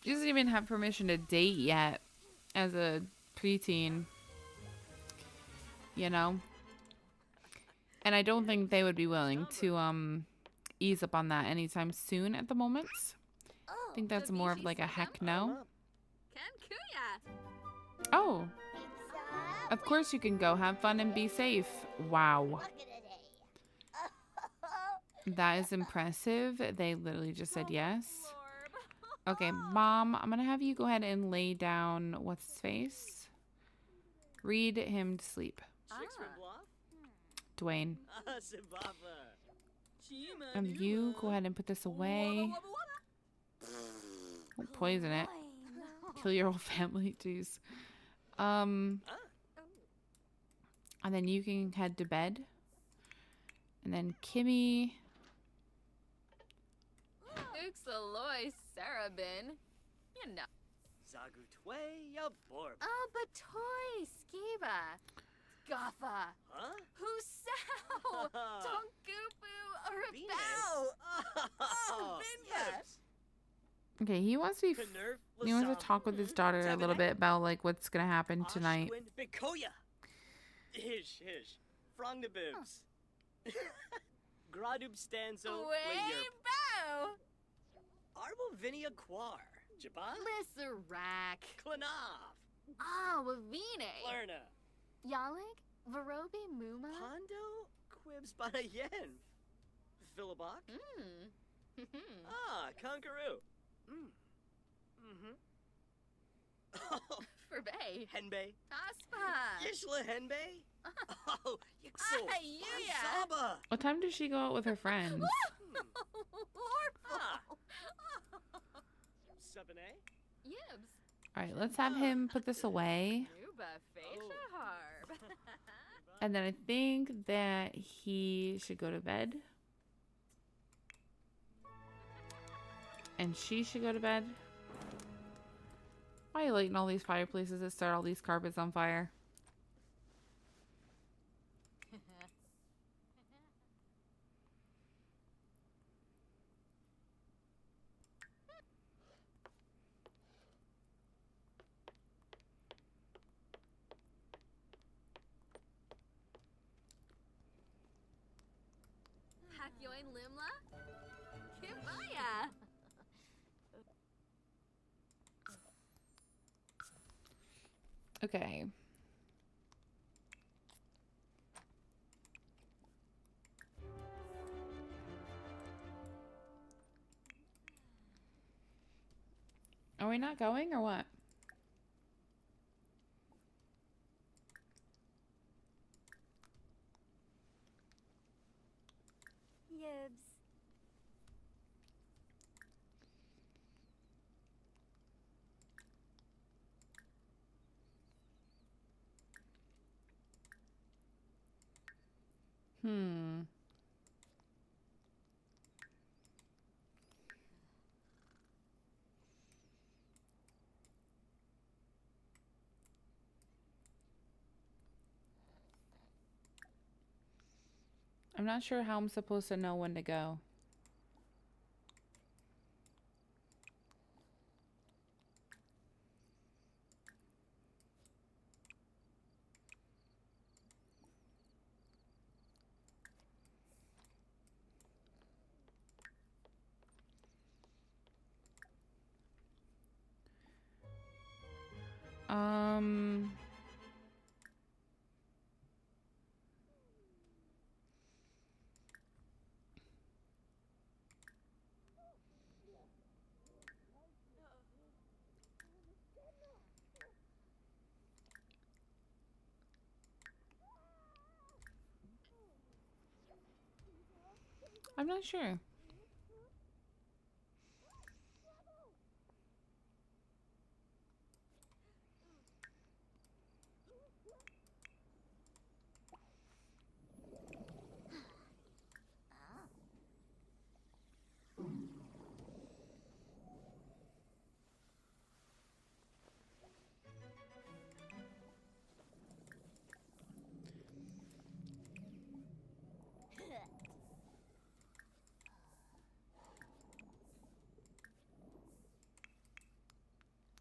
[SPEAKER 1] She doesn't even have permission to date yet as a preteen. You know? And I don't think they would be willing to ease up on that anytime soon at the moment. I think that's more of like a heck no. Oh. Of course you can go. Have fun and be safe. Wow. That is impressive. They literally just said yes. Okay, Mom, I'm going to have you go ahead and lay down what's his face. Read him to sleep.
[SPEAKER 3] Six from Bluff?
[SPEAKER 1] Dwayne.
[SPEAKER 3] Sibaba. Chima.
[SPEAKER 1] You go ahead and put this away. Don't poison it. Kill your whole family, jeez. And then you can head to bed. And then Kimmy.
[SPEAKER 4] Uxaloy Sarabin. You know.
[SPEAKER 3] Zagutwe Yaborb.
[SPEAKER 4] Oh, but toy Skiba. Gaffa.
[SPEAKER 3] Huh?
[SPEAKER 4] Husao. Tonkupu Arabao. Oh, Vinva.
[SPEAKER 1] Okay, he wants to be. He wants to talk with his daughter a little bit about like what's gonna happen tonight.
[SPEAKER 3] Bikoya. Hish. Frong the boobs. Gradub stanzo.
[SPEAKER 4] Waybo.
[SPEAKER 3] Arbo Vinia Quar. Jabal.
[SPEAKER 4] Lissarak.
[SPEAKER 3] Klanav.
[SPEAKER 4] Ah, Wavine.
[SPEAKER 3] Lerna.
[SPEAKER 4] Yalik. Varobi Muma.
[SPEAKER 3] Pondo. Quibs Banayen. Philibok. Conqueroo.
[SPEAKER 4] For Bay.
[SPEAKER 3] Henbei.
[SPEAKER 4] Aspa.
[SPEAKER 3] Yishla Henbei. Oh, Yixo.
[SPEAKER 4] Yuya.
[SPEAKER 3] Saba.
[SPEAKER 1] What time does she go out with her friends?
[SPEAKER 3] Sabane.
[SPEAKER 4] Yibs.
[SPEAKER 1] All right, let's have him put this away.
[SPEAKER 4] Nuba Facia Harb.
[SPEAKER 1] And then I think that he should go to bed. And she should go to bed. Why are you lighting all these fireplaces that start all these carpets on fire?
[SPEAKER 4] Hakyoin Limla. Kibaya.
[SPEAKER 1] Okay. Are we not going or what?
[SPEAKER 2] Yibs.
[SPEAKER 1] I'm not sure how I'm supposed to know when to go. I'm not sure.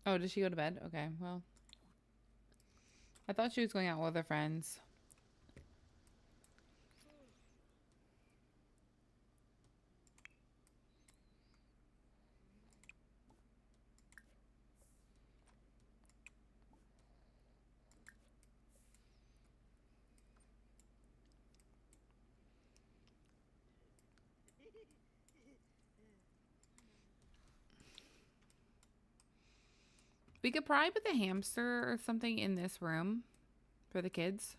[SPEAKER 1] Oh, did she go to bed? Okay, well. I thought she was going out with her friends. We could probably put the hamster or something in this room for the kids.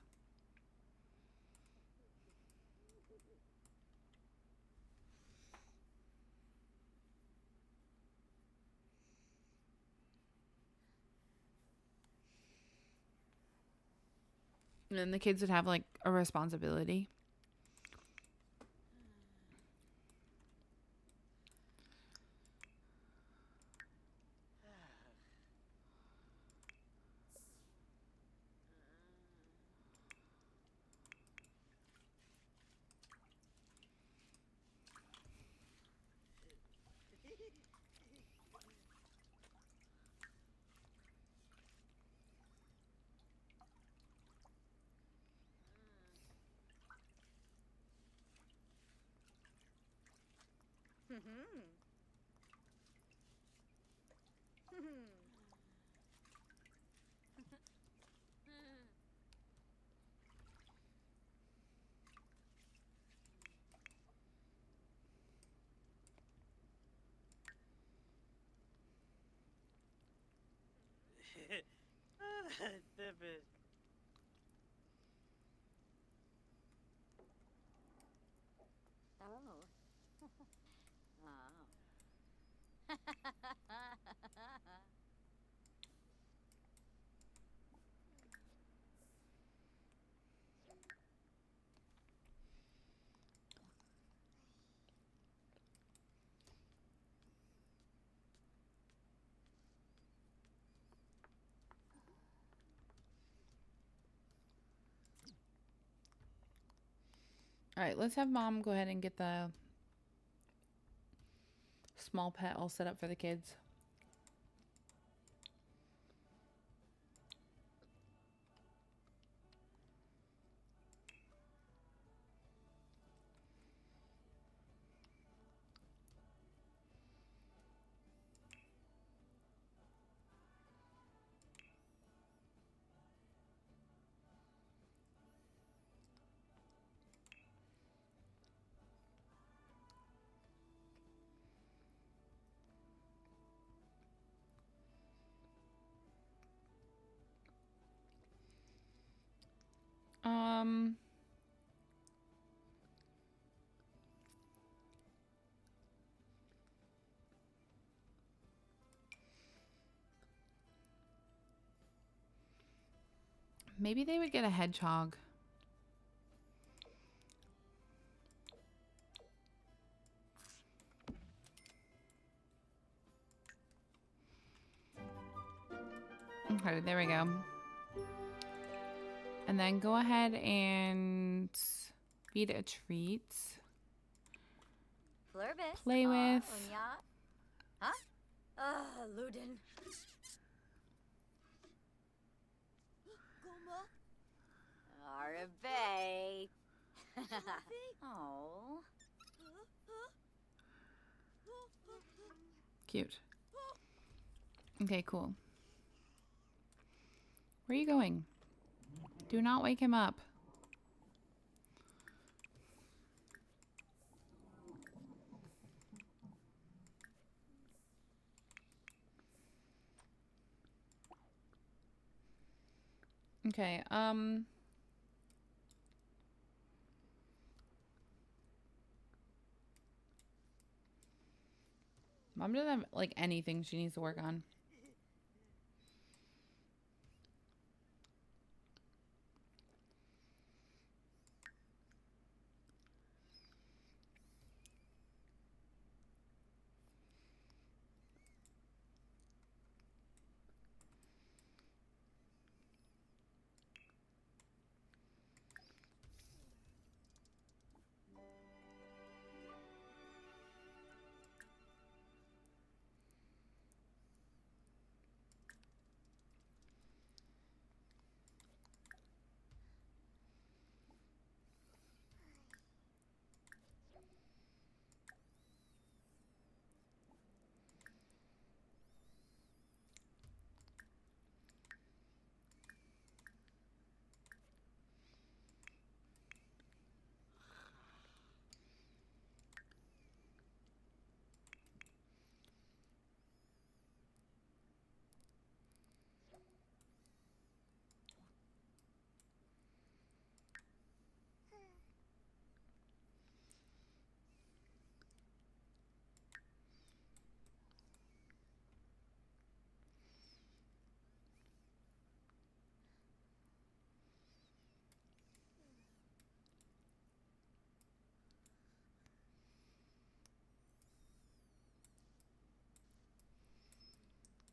[SPEAKER 1] And then the kids would have like a responsibility.
[SPEAKER 2] Oh. Oh.
[SPEAKER 1] All right, let's have mom go ahead and get the small pet all set up for the kids. Um, maybe they would get a hedgehog. Okay, there we go. And then go ahead and feed a treat.
[SPEAKER 2] Flurbis.
[SPEAKER 1] Play with.
[SPEAKER 2] Unya. Huh? Luden. Goma. Arabe. Oh.
[SPEAKER 1] Cute. Okay, cool. Where are you going? Do not wake him up. Okay, mom doesn't have like anything she needs to work on.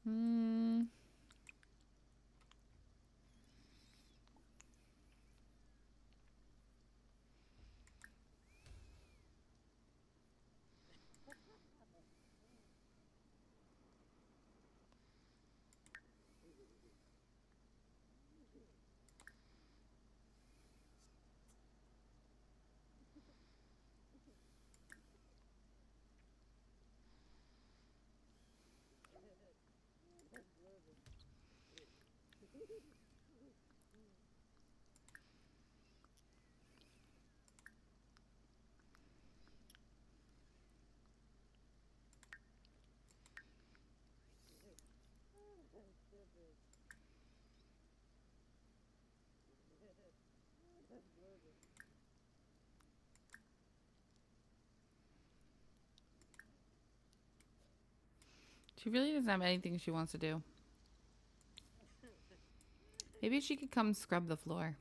[SPEAKER 1] Hmm. She really doesn't have anything she wants to do. Maybe she could come scrub the floor.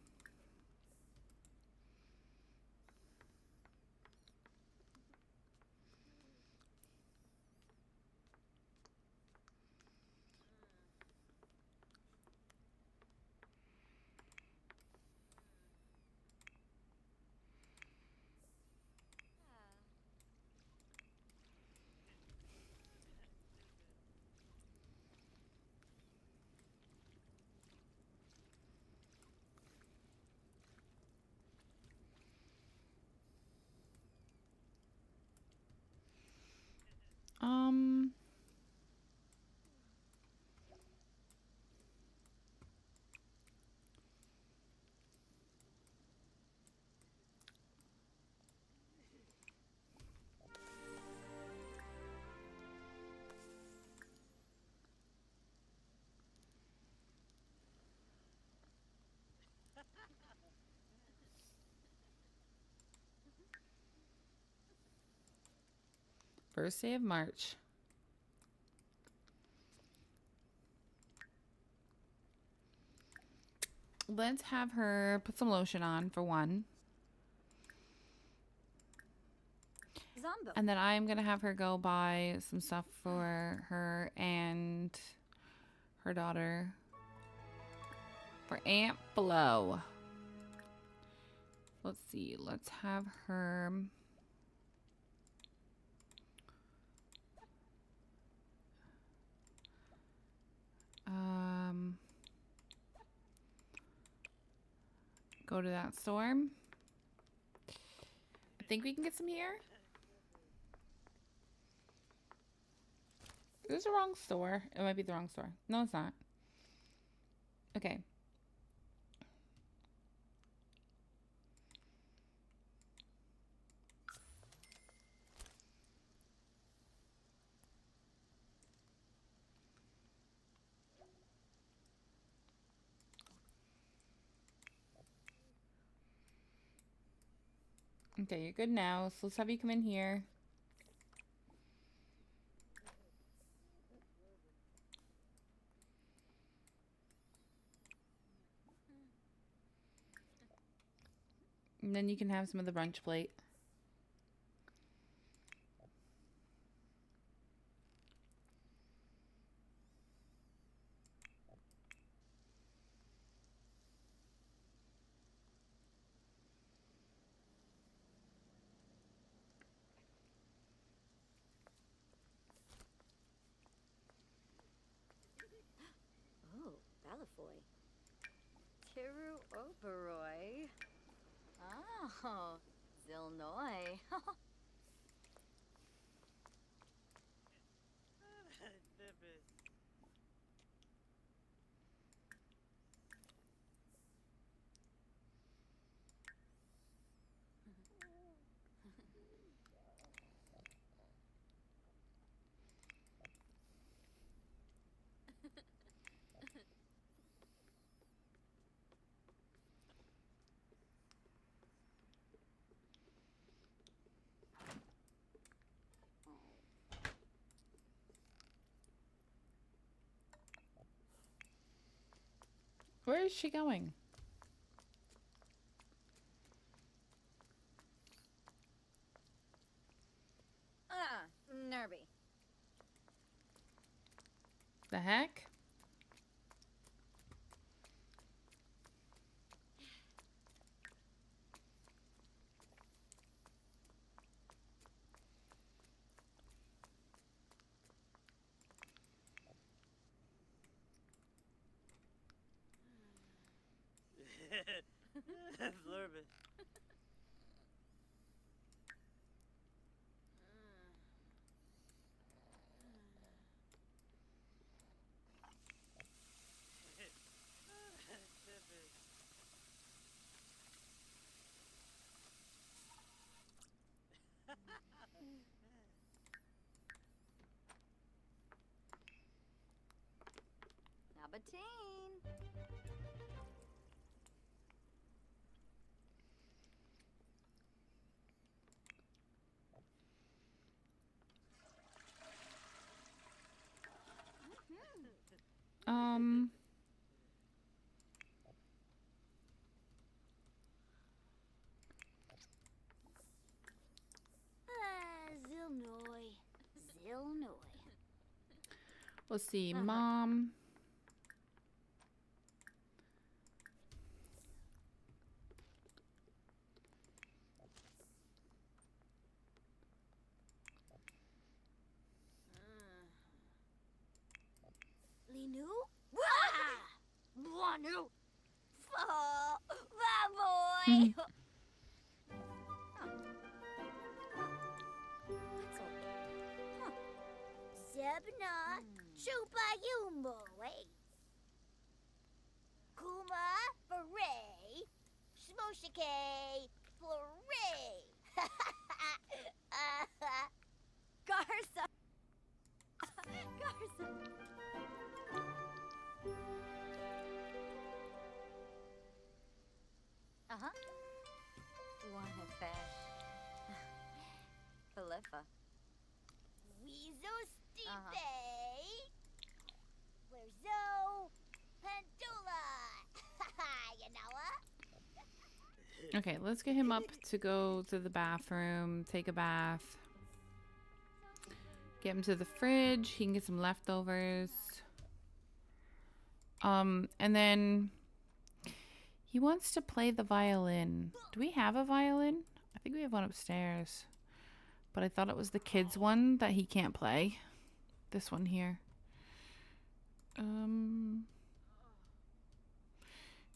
[SPEAKER 1] Um, first day of March. Let's have her put some lotion on for one.
[SPEAKER 2] Zombo.
[SPEAKER 1] And then I'm going to have her go buy some stuff for her and her daughter for Aunt Flo. Let's see. Let's have her... go to that store. I think we can get some here. This is the wrong store. It might be the wrong store. No, it's not. Okay. Okay, you're good now. So let's have you come in here. And then you can have some of the brunch plate.
[SPEAKER 2] Oh, Balafoy. Tiru Oberoi. Oh, Zilnoy.
[SPEAKER 1] Where is she going?
[SPEAKER 2] Nerby.
[SPEAKER 1] the heck?
[SPEAKER 3] Flurbit.
[SPEAKER 2] Nabateen.
[SPEAKER 1] Um,
[SPEAKER 2] Zilnoy. Zilnoy.
[SPEAKER 1] let's see, Mom.
[SPEAKER 2] Linu? Wah! Blanu! Fo! Baboy! Zebna, Chupa Yumbo, Kuma, Beret, Smoshike, Flore. Garza. Garza. Uh-huh. Wanna fish. Philippa. Weezo Stipe. Wherezo Pendula. You know what?
[SPEAKER 1] Okay, let's get him up to go to the bathroom, take a bath. Get him to the fridge. He can get some leftovers. And then he wants to play the violin. Do we have a violin? I think we have one upstairs. But I thought it was the kids one that he can't play. This one here.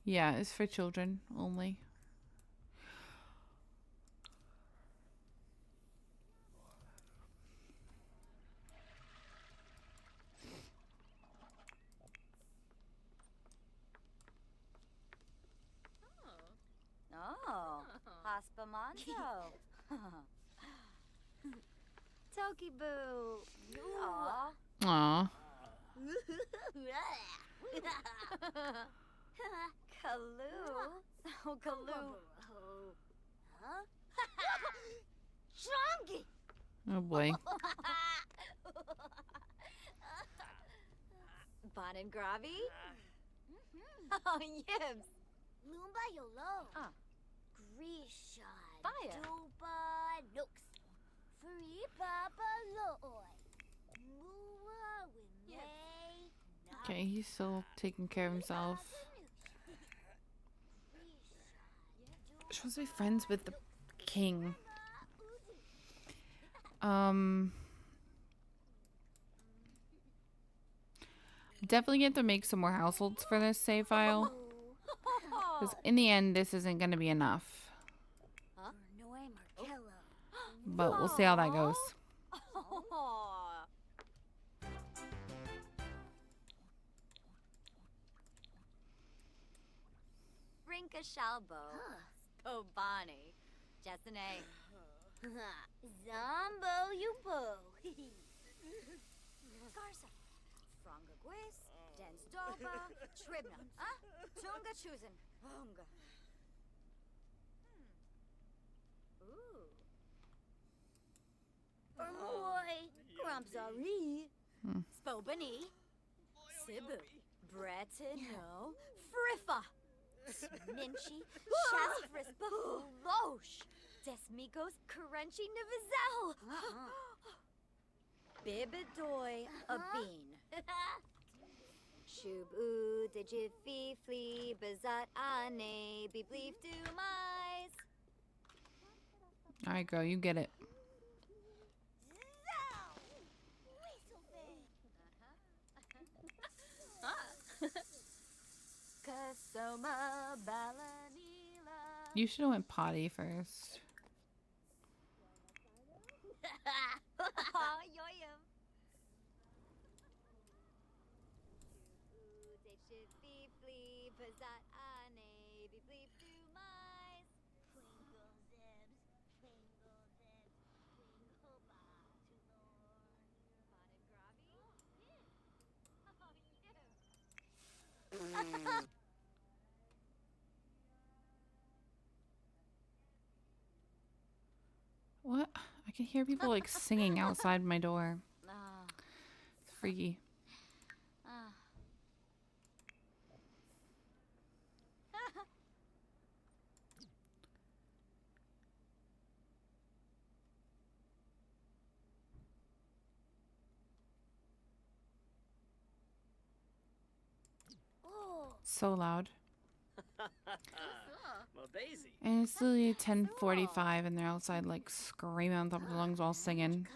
[SPEAKER 1] Yeah, it's for children only.
[SPEAKER 2] Oh, Haspamanzo. Toki Boo. Aw.
[SPEAKER 1] Aw.
[SPEAKER 2] Kaloo. Oh, Kaloo. Huh? Chongi.
[SPEAKER 1] Oh boy.
[SPEAKER 2] Bon and Gravi. Oh, Yibs. Lumba Yolo. Grisha.
[SPEAKER 4] Baya.
[SPEAKER 2] Duba Nooks. Free Papa Loy. Mua Wimay.
[SPEAKER 1] Okay, he's still taking care of himself. Supposed to be friends with the king. Definitely get to make some more households for this save file. Because in the end, this isn't going to be enough. But we'll see how that goes.
[SPEAKER 2] Rinka Shalbo. Obani. Jessene. Zombo Yubo. Garza. Fronga Gwis. Dens Doba. Tribna. Tunga Chusen. Hunga. Ooh. Ermoy. Grumpzari. Spobani. Sibu. Bretino. Friffa. Minchi. Shasfris. Bafulosh. Desmigos. Karenchi Nivazel. Bibidoy. A bean. Shubu dijifi flee bazat ane be bleef do mais.
[SPEAKER 1] All right, girl, you get it.
[SPEAKER 2] Kasoma balanila.
[SPEAKER 1] You should have went potty first.
[SPEAKER 2] Yoyum. Shubu dijifi flee bazat ane be bleef do mais. Twinkle zibs, twinkle zibs, twinkle ba to Lord. Potted grubby?
[SPEAKER 1] What? I can hear people like singing outside my door.
[SPEAKER 2] Ah.
[SPEAKER 1] It's freaky.
[SPEAKER 2] Ah. Oh.
[SPEAKER 1] So loud.
[SPEAKER 3] Mabazy.
[SPEAKER 1] And it's literally 10:45 and they're outside like screaming on top of their lungs while singing.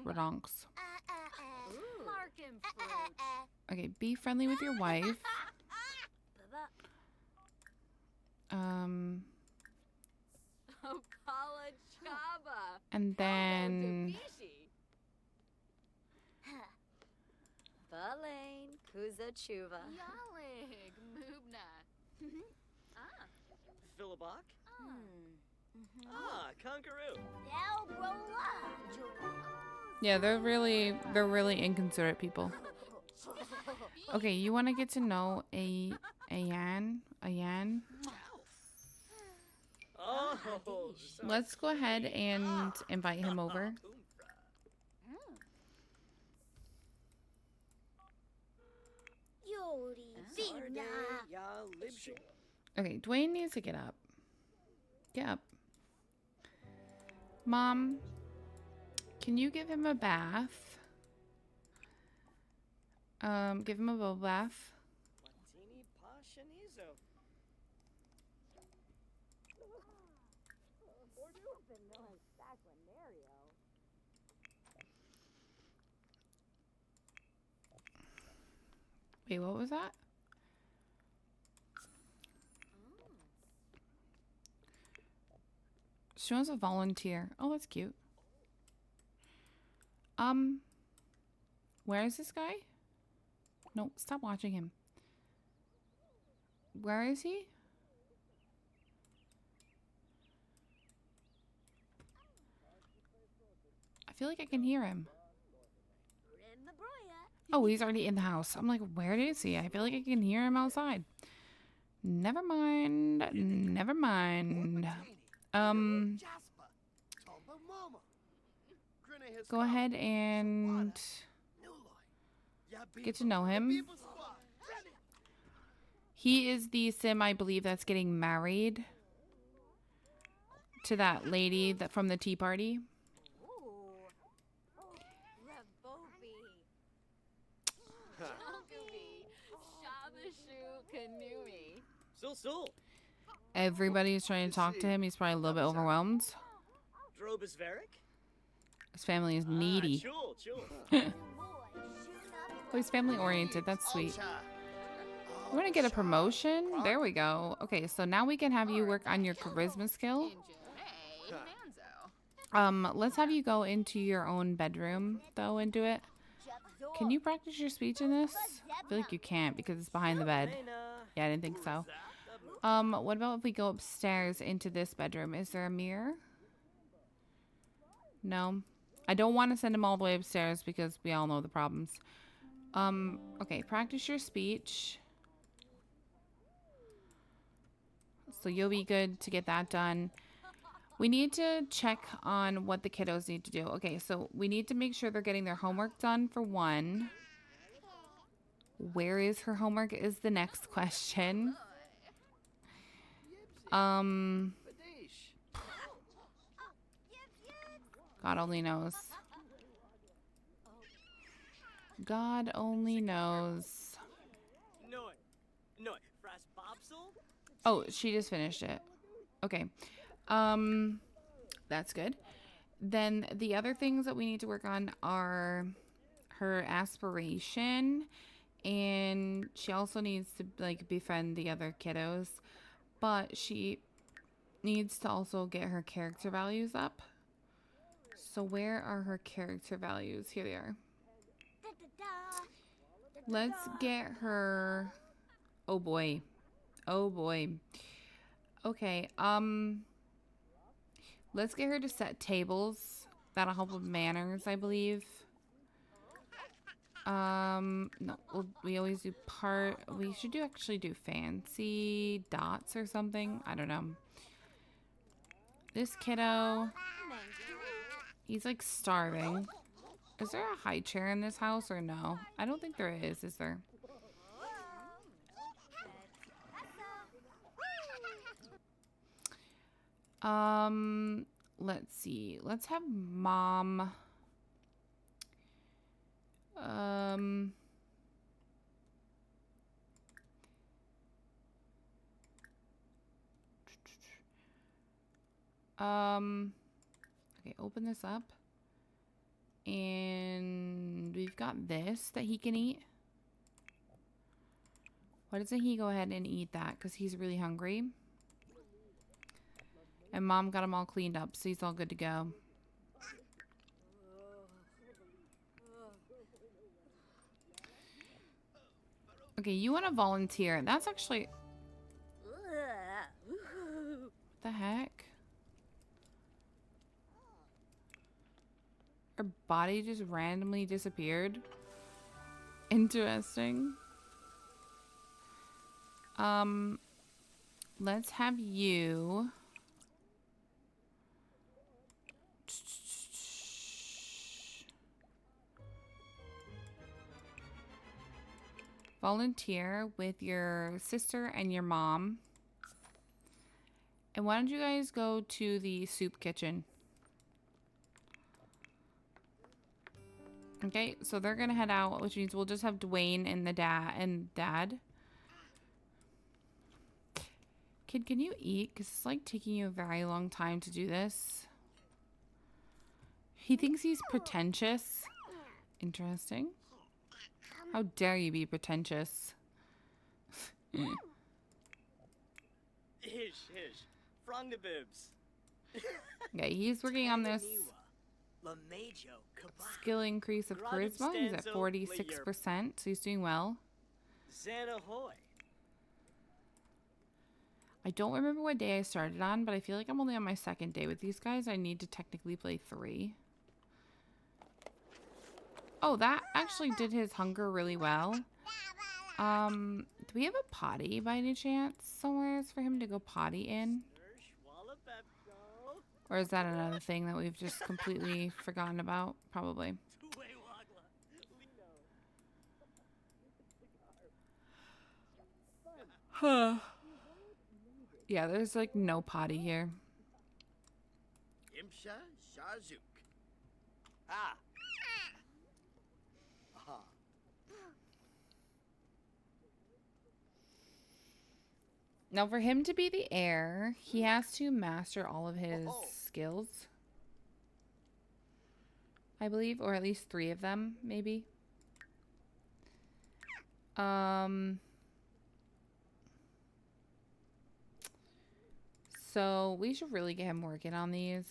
[SPEAKER 1] Redonks.
[SPEAKER 4] Markin fruit.
[SPEAKER 1] Okay, be friendly with your wife.
[SPEAKER 4] Okala chaba.
[SPEAKER 1] And then
[SPEAKER 2] Balain, Kuza Chuva.
[SPEAKER 4] Yalig. Moobna.
[SPEAKER 3] Philibok?
[SPEAKER 2] Hmm.
[SPEAKER 3] Ah, Conqueroo.
[SPEAKER 2] Now Rolla.
[SPEAKER 1] yeah, they're really inconsiderate people. Okay, you want to get to know Ayan?
[SPEAKER 3] Oh,
[SPEAKER 1] Let's go ahead and invite him over.
[SPEAKER 2] Yori. Vina.
[SPEAKER 3] Ya Libshin.
[SPEAKER 1] Okay, Dwayne needs to get up. Get up. Mom, can you give him a bath? Give him a bubble bath.
[SPEAKER 3] Martini Pashanizo.
[SPEAKER 1] Wait, what was that? She wants a volunteer. Oh, that's cute. Where is this guy? No, stop watching him. Where is he? I feel like I can hear him. Oh, he's already in the house. I'm like, where is he? I feel like I can hear him outside. Never mind. Never mind. Go ahead and get to know him. He is the sim, I believe, that's getting married to that lady that from the tea party.
[SPEAKER 3] Sul.
[SPEAKER 1] Everybody's trying to talk to him. He's probably a little bit overwhelmed.
[SPEAKER 3] Drobus Varick?
[SPEAKER 1] His family is needy.
[SPEAKER 3] Chul.
[SPEAKER 1] Oh, he's family oriented. That's sweet. I want to get a promotion. There we go. Okay, so now we can have you work on your charisma skill. Let's have you go into your own bedroom though and do it. Can you practice your speech in this? I feel like you can't because it's behind the bed. Yeah, I didn't think so. What about if we go upstairs into this bedroom? Is there a mirror? No. I don't want to send him all the way upstairs because we all know the problems. Okay, practice your speech. So you'll be good to get that done. We need to check on what the kiddos need to do. Okay, so we need to make sure they're getting their homework done for one. Where is her homework is the next question. God only knows. God only knows.
[SPEAKER 3] No, Fras Bobsel?
[SPEAKER 1] Oh, she just finished it. Okay. That's good. Then the other things that we need to work on are her aspiration, and she also needs to like befriend the other kiddos, but she needs to also get her character values up. So where are her character values? Here they are. Let's get her. Oh boy. Oh boy. Okay. Let's get her to set tables. That'll help with manners, I believe. No, we always do part. We should actually do fancy dots or something. I don't know. This kiddo, he's like starving. Is there a high chair in this house or no? I don't think there is there? Let's see. Let's have mom. Um, okay, open this up. And we've got this that he can eat. Why doesn't he go ahead and eat that? Because he's really hungry. And mom got him all cleaned up, so he's all good to go. Okay, you want to volunteer. That's actually... What the heck? Her body just randomly disappeared. Interesting. Let's have you... volunteer with your sister and your mom. And why don't you guys go to the soup kitchen? Okay, so they're gonna head out, which means we'll just have Dwayne and the dad. Kid, can you eat? Because it's like taking you a very long time to do this. He thinks he's pretentious. Interesting. How dare you be pretentious?
[SPEAKER 3] Hish. Frong the bibs.
[SPEAKER 1] Okay, he's working on this skill increase of charisma. He's at 46%, so he's doing well.
[SPEAKER 3] Xanahoy.
[SPEAKER 1] I don't remember what day I started on, but I feel like I'm only on my second day with these guys. I need to technically play 3. Oh, that actually did his hunger really well. Do we have a potty by any chance somewhere for him to go potty in? Or is that another thing that we've just completely forgotten about? Probably. Huh. Yeah, there's like no potty here.
[SPEAKER 5] Imsha Shazuk.
[SPEAKER 3] Ah.
[SPEAKER 1] Now, for him to be the heir, he has to master all of his skills. I believe, or at least 3 of them, maybe. So we should really get him working on these.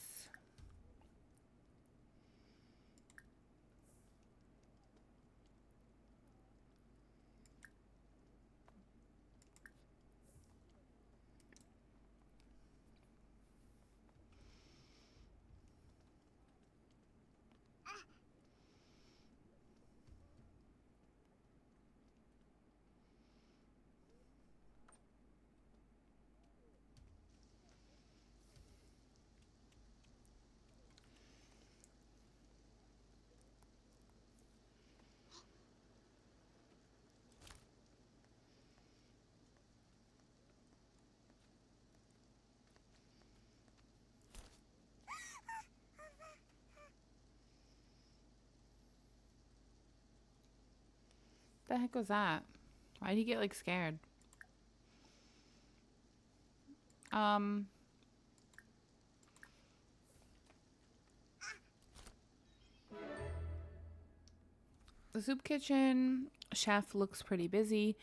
[SPEAKER 1] The heck was that? Why did he get like scared? The soup kitchen chef looks pretty busy.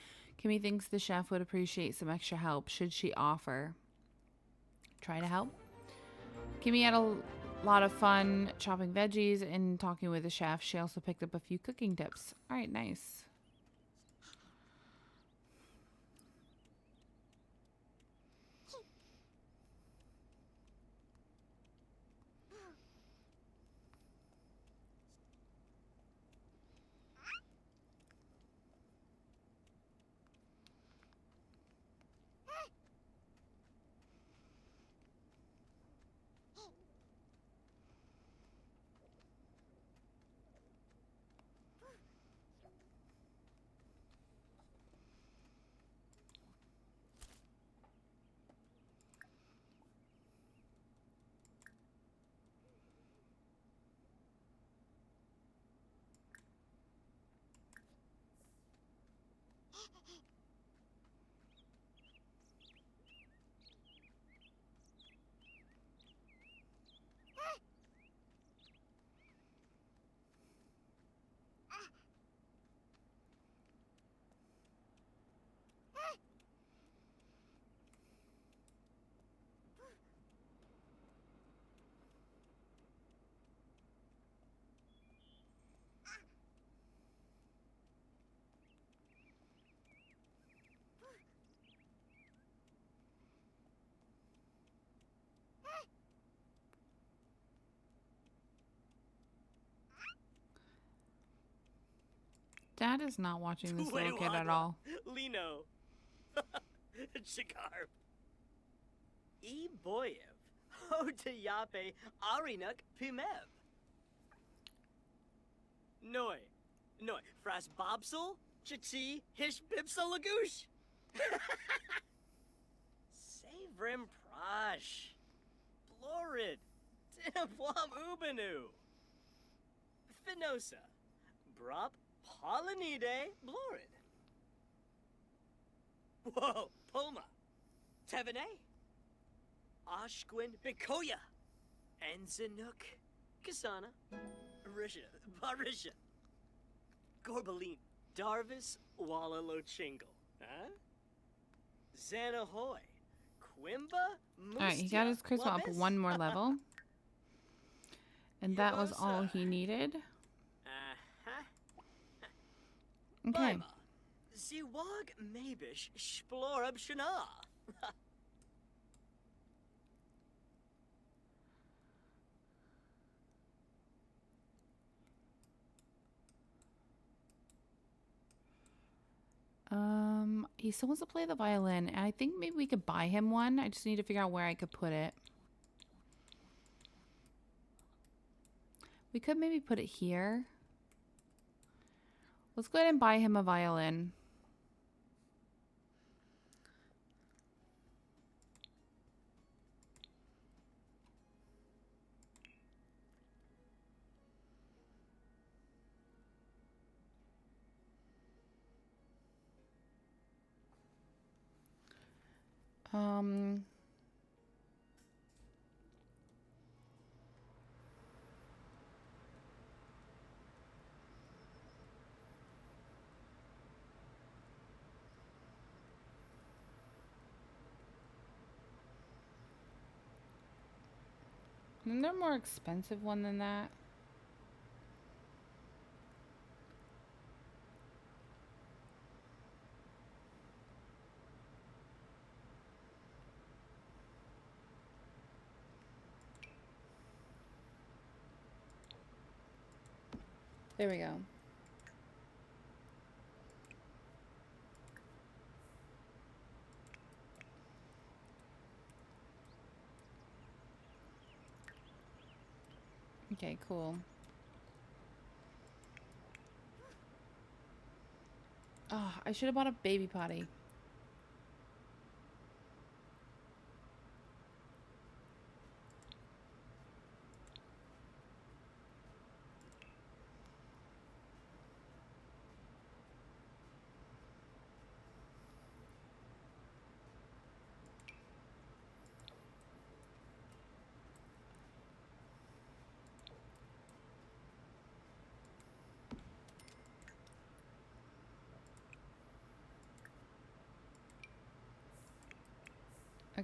[SPEAKER 1] Kimmy thinks the chef would appreciate some extra help. Should she offer? Try to help. Kimmy had a lot of fun chopping veggies and talking with the chef. She also picked up a few cooking tips. All right, nice. Dad is not watching this little kid at all.
[SPEAKER 3] Lino. Chigarb. E boyev. Hotayape Arinuk Pimev. Noi. Noi. Fras Bobsel. Chichi Hish Bipsa Lagoosh. Savrim Prash. Blorid. Tinapwam Ubanu. Finosa. Brop Polynide Blorid. Whoa, Poma. Tevene. Oshquin Bikoya. Enzanuk. Kasana. Risha. Barisha. Gorbaline. Darvis Wallalochingle. Huh? Xanahoy. Quimba.
[SPEAKER 1] Alright, he got his charisma up one more level. And that was all he needed. Okay.
[SPEAKER 3] Ziwag Mabish Splorab Shana.
[SPEAKER 1] He still wants to play the violin, and I think maybe we could buy him one. I just need to figure out where I could put it. We could maybe put it here. Let's go ahead and buy him a violin. Isn't there a more expensive one than that? There we go. Okay, cool. Oh, I should have bought a baby potty.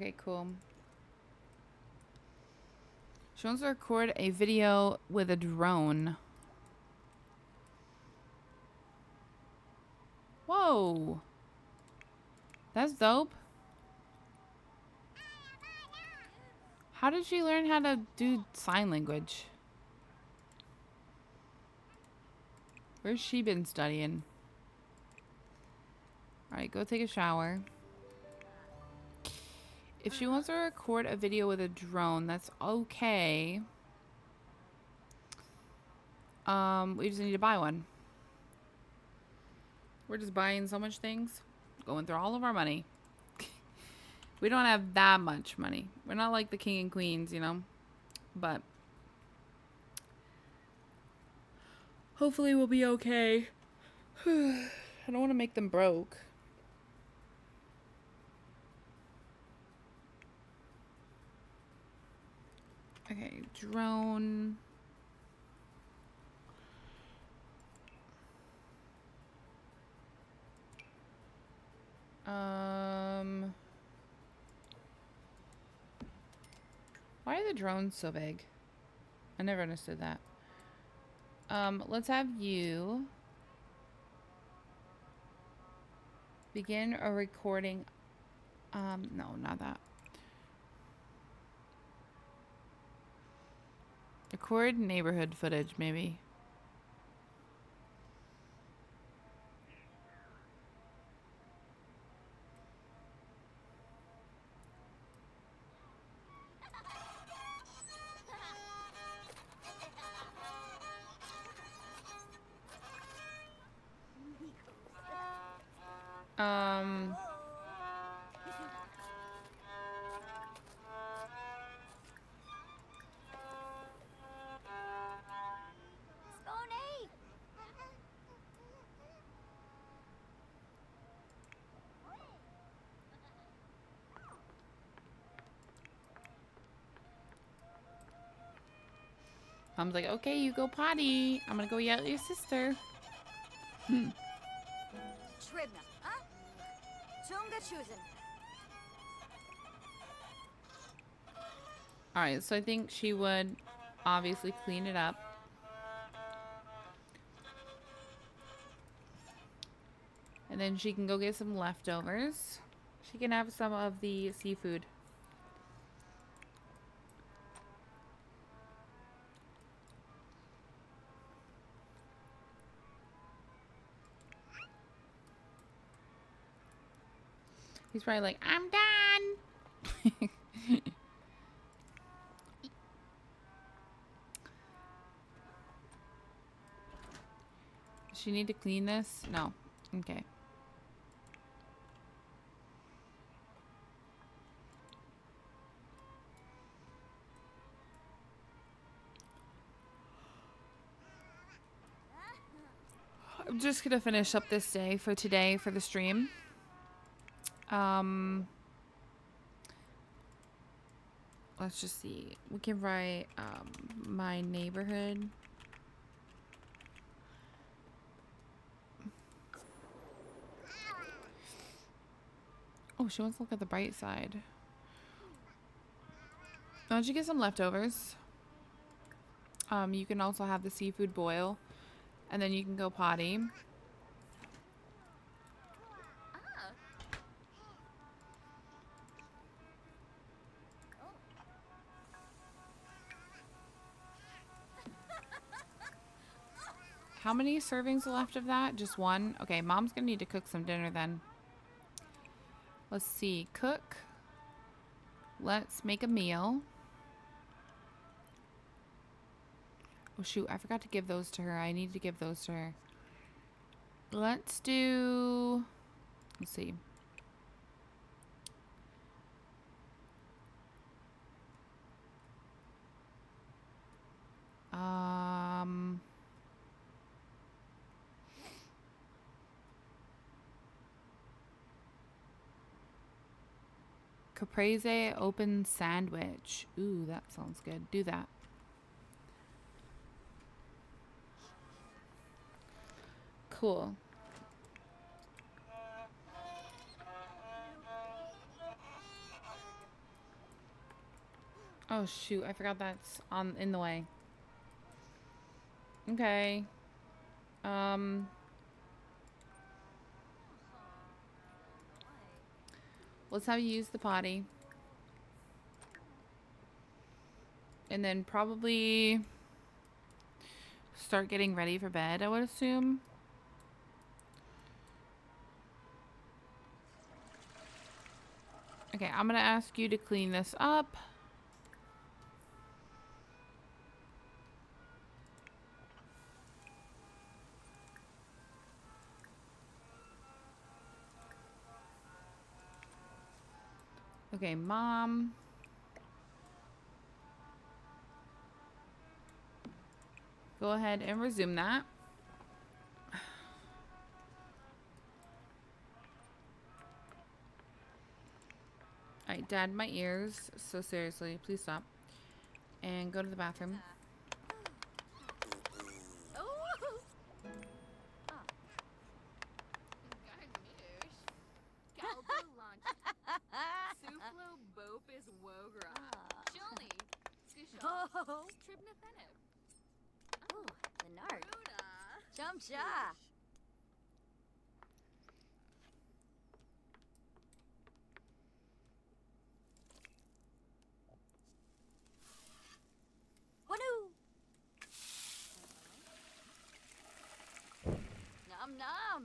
[SPEAKER 1] Okay, cool. She wants to record a video with a drone. Whoa. That's dope. How did she learn how to do sign language? Where's she been studying? Alright, go take a shower. If she wants to record a video with a drone, that's okay. We just need to buy one. We're just buying so much things. Going through all of our money. We don't have that much money. We're not like the king and queens, you know? But hopefully we'll be okay. I don't want to make them broke. Okay, drone. Why are the drones so big? I never understood that. Let's have you begin a recording. No, not that. Record neighborhood footage, maybe.
[SPEAKER 2] Spony!
[SPEAKER 1] Mom's like, okay, you go potty. I'm gonna go yell at your sister.
[SPEAKER 2] Tribna, huh? Chunga choosing.
[SPEAKER 1] Alright, so I think she would obviously clean it up. And then she can go get some leftovers. She can have some of the seafood. He's probably like, I'm done. Does she need to clean this? No. Okay. I'm just gonna finish up this day for today for the stream. Let's just see. We can write my neighborhood. Oh, she wants to look at the bright side. Why don't you get some leftovers? You can also have the seafood boil, and then you can go potty. How many servings are left of that? Just one? Okay, Mom's gonna need to cook some dinner then. Let's see. Cook. Let's make a meal. Oh shoot, I forgot to give those to her. I need to give those to her. Let's do... Let's see. Caprese open sandwich. Ooh, that sounds good. Do that. Cool. Oh shoot, I forgot that's on in the way. Okay. Let's have you use the potty. And then probably start getting ready for bed, I would assume. Okay, I'm gonna ask you to clean this up. Okay, Mom. Go ahead and resume that. Alright, Dad, my ears. So seriously, please stop. And go to the bathroom.
[SPEAKER 4] Oh! Garnouche. Galbo lunch. Suflo bopis wogra. Chilni. Skusha.
[SPEAKER 2] Oh,
[SPEAKER 4] Tribna thenib.
[SPEAKER 2] oh, the nard.
[SPEAKER 4] Ruda.
[SPEAKER 2] Chumsha. Wanu. Nom nom.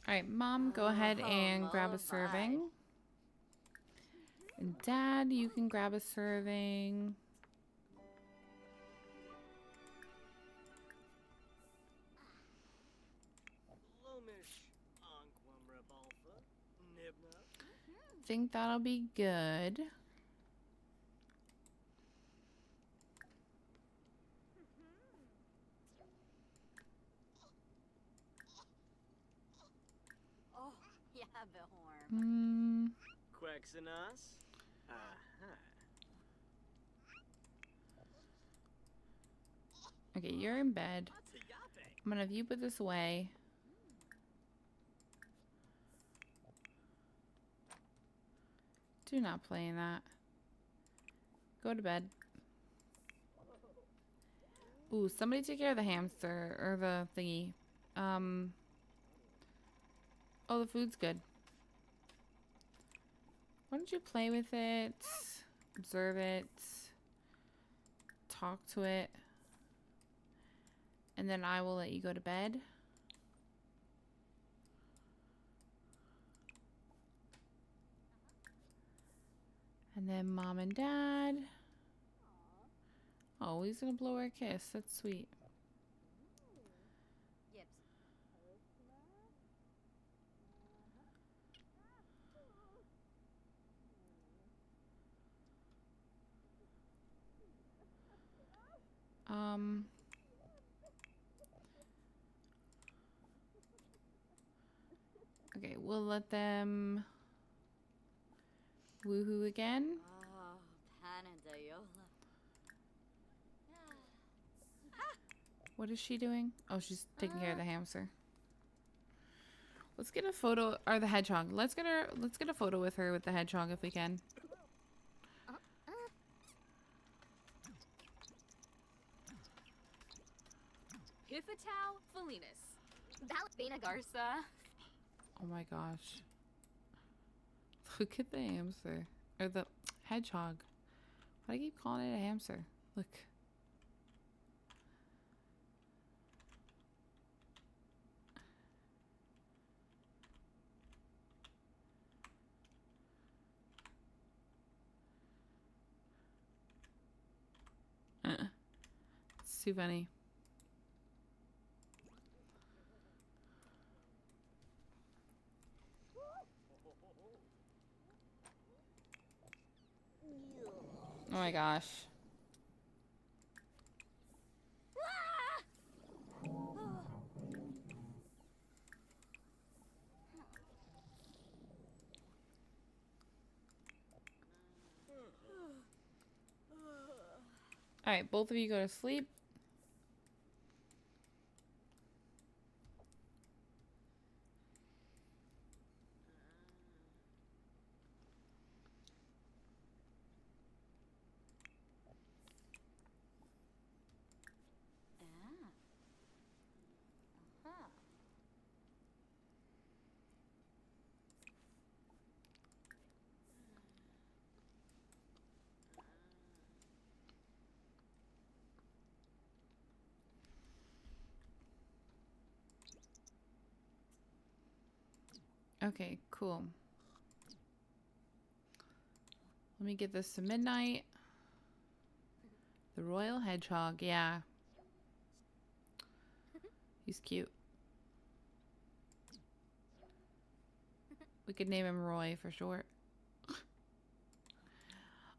[SPEAKER 1] Alright, Mom, go ahead and
[SPEAKER 2] Oh,
[SPEAKER 1] grab a
[SPEAKER 2] my.
[SPEAKER 1] serving. And Dad, you can grab a serving.
[SPEAKER 3] Lomish Anquam Rebalfa. Nibna.
[SPEAKER 1] Think that'll be good.
[SPEAKER 2] Oh, yeah, Behorm.
[SPEAKER 3] Quexanas. Aha.
[SPEAKER 1] Okay, you're in bed.
[SPEAKER 3] Matayape.
[SPEAKER 1] I'm gonna have you put this away. Do not play in that. Go to bed. Ooh, somebody take care of the hamster or the thingy. Oh, the food's good. Why don't you play with it, observe it, talk to it, and then I will let you go to bed. And then Mom and Dad. Oh, he's gonna blow her a kiss. That's sweet.
[SPEAKER 2] Yips.
[SPEAKER 1] Okay, we'll let them woohoo again.
[SPEAKER 2] Oh, Panadayola.
[SPEAKER 1] What is she doing? Oh, she's taking care of the hamster. Let's get a photo, or the hedgehog. Let's get a photo with her with the hedgehog if we can.
[SPEAKER 4] Hifatow Felinus. Balbina Garza.
[SPEAKER 1] Oh my gosh. Look at the hamster. Or the hedgehog. Why do I keep calling it a hamster? Look. It's too funny. Oh my gosh. Alright, both of you go to sleep. Okay, cool. Let me get this to midnight. The Royal Hedgehog, yeah. He's cute. We could name him Roy for short.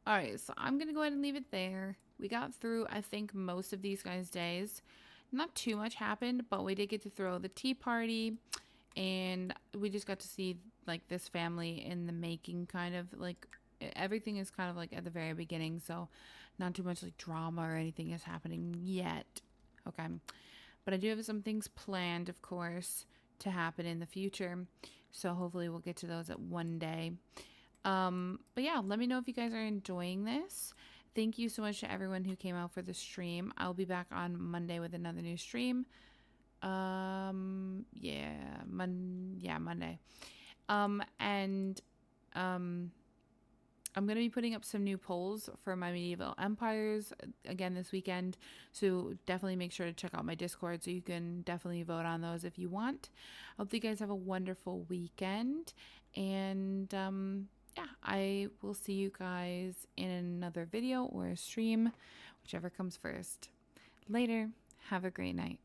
[SPEAKER 1] Alright, so I'm going to go ahead and leave it there. We got through, I think, most of these guys' days. Not too much happened, but we did get to throw the tea party. And we just got to see, like, this family in the making, kind of. Like, everything is kind of, like, at the very beginning. So, not too much, like, drama or anything is happening yet. Okay. But I do have some things planned, of course, to happen in the future. So, hopefully we'll get to those at one day. But yeah, let me know if you guys are enjoying this. Thank you so much to everyone who came out for the stream. I'll be back on Monday with another new stream. Monday. I'm going to be putting up some new polls for my medieval empires again this weekend. So definitely make sure to check out my Discord so you can definitely vote on those if you want. I hope you guys have a wonderful weekend. And yeah, I will see you guys in another video or a stream, whichever comes first. Later. Have a great night.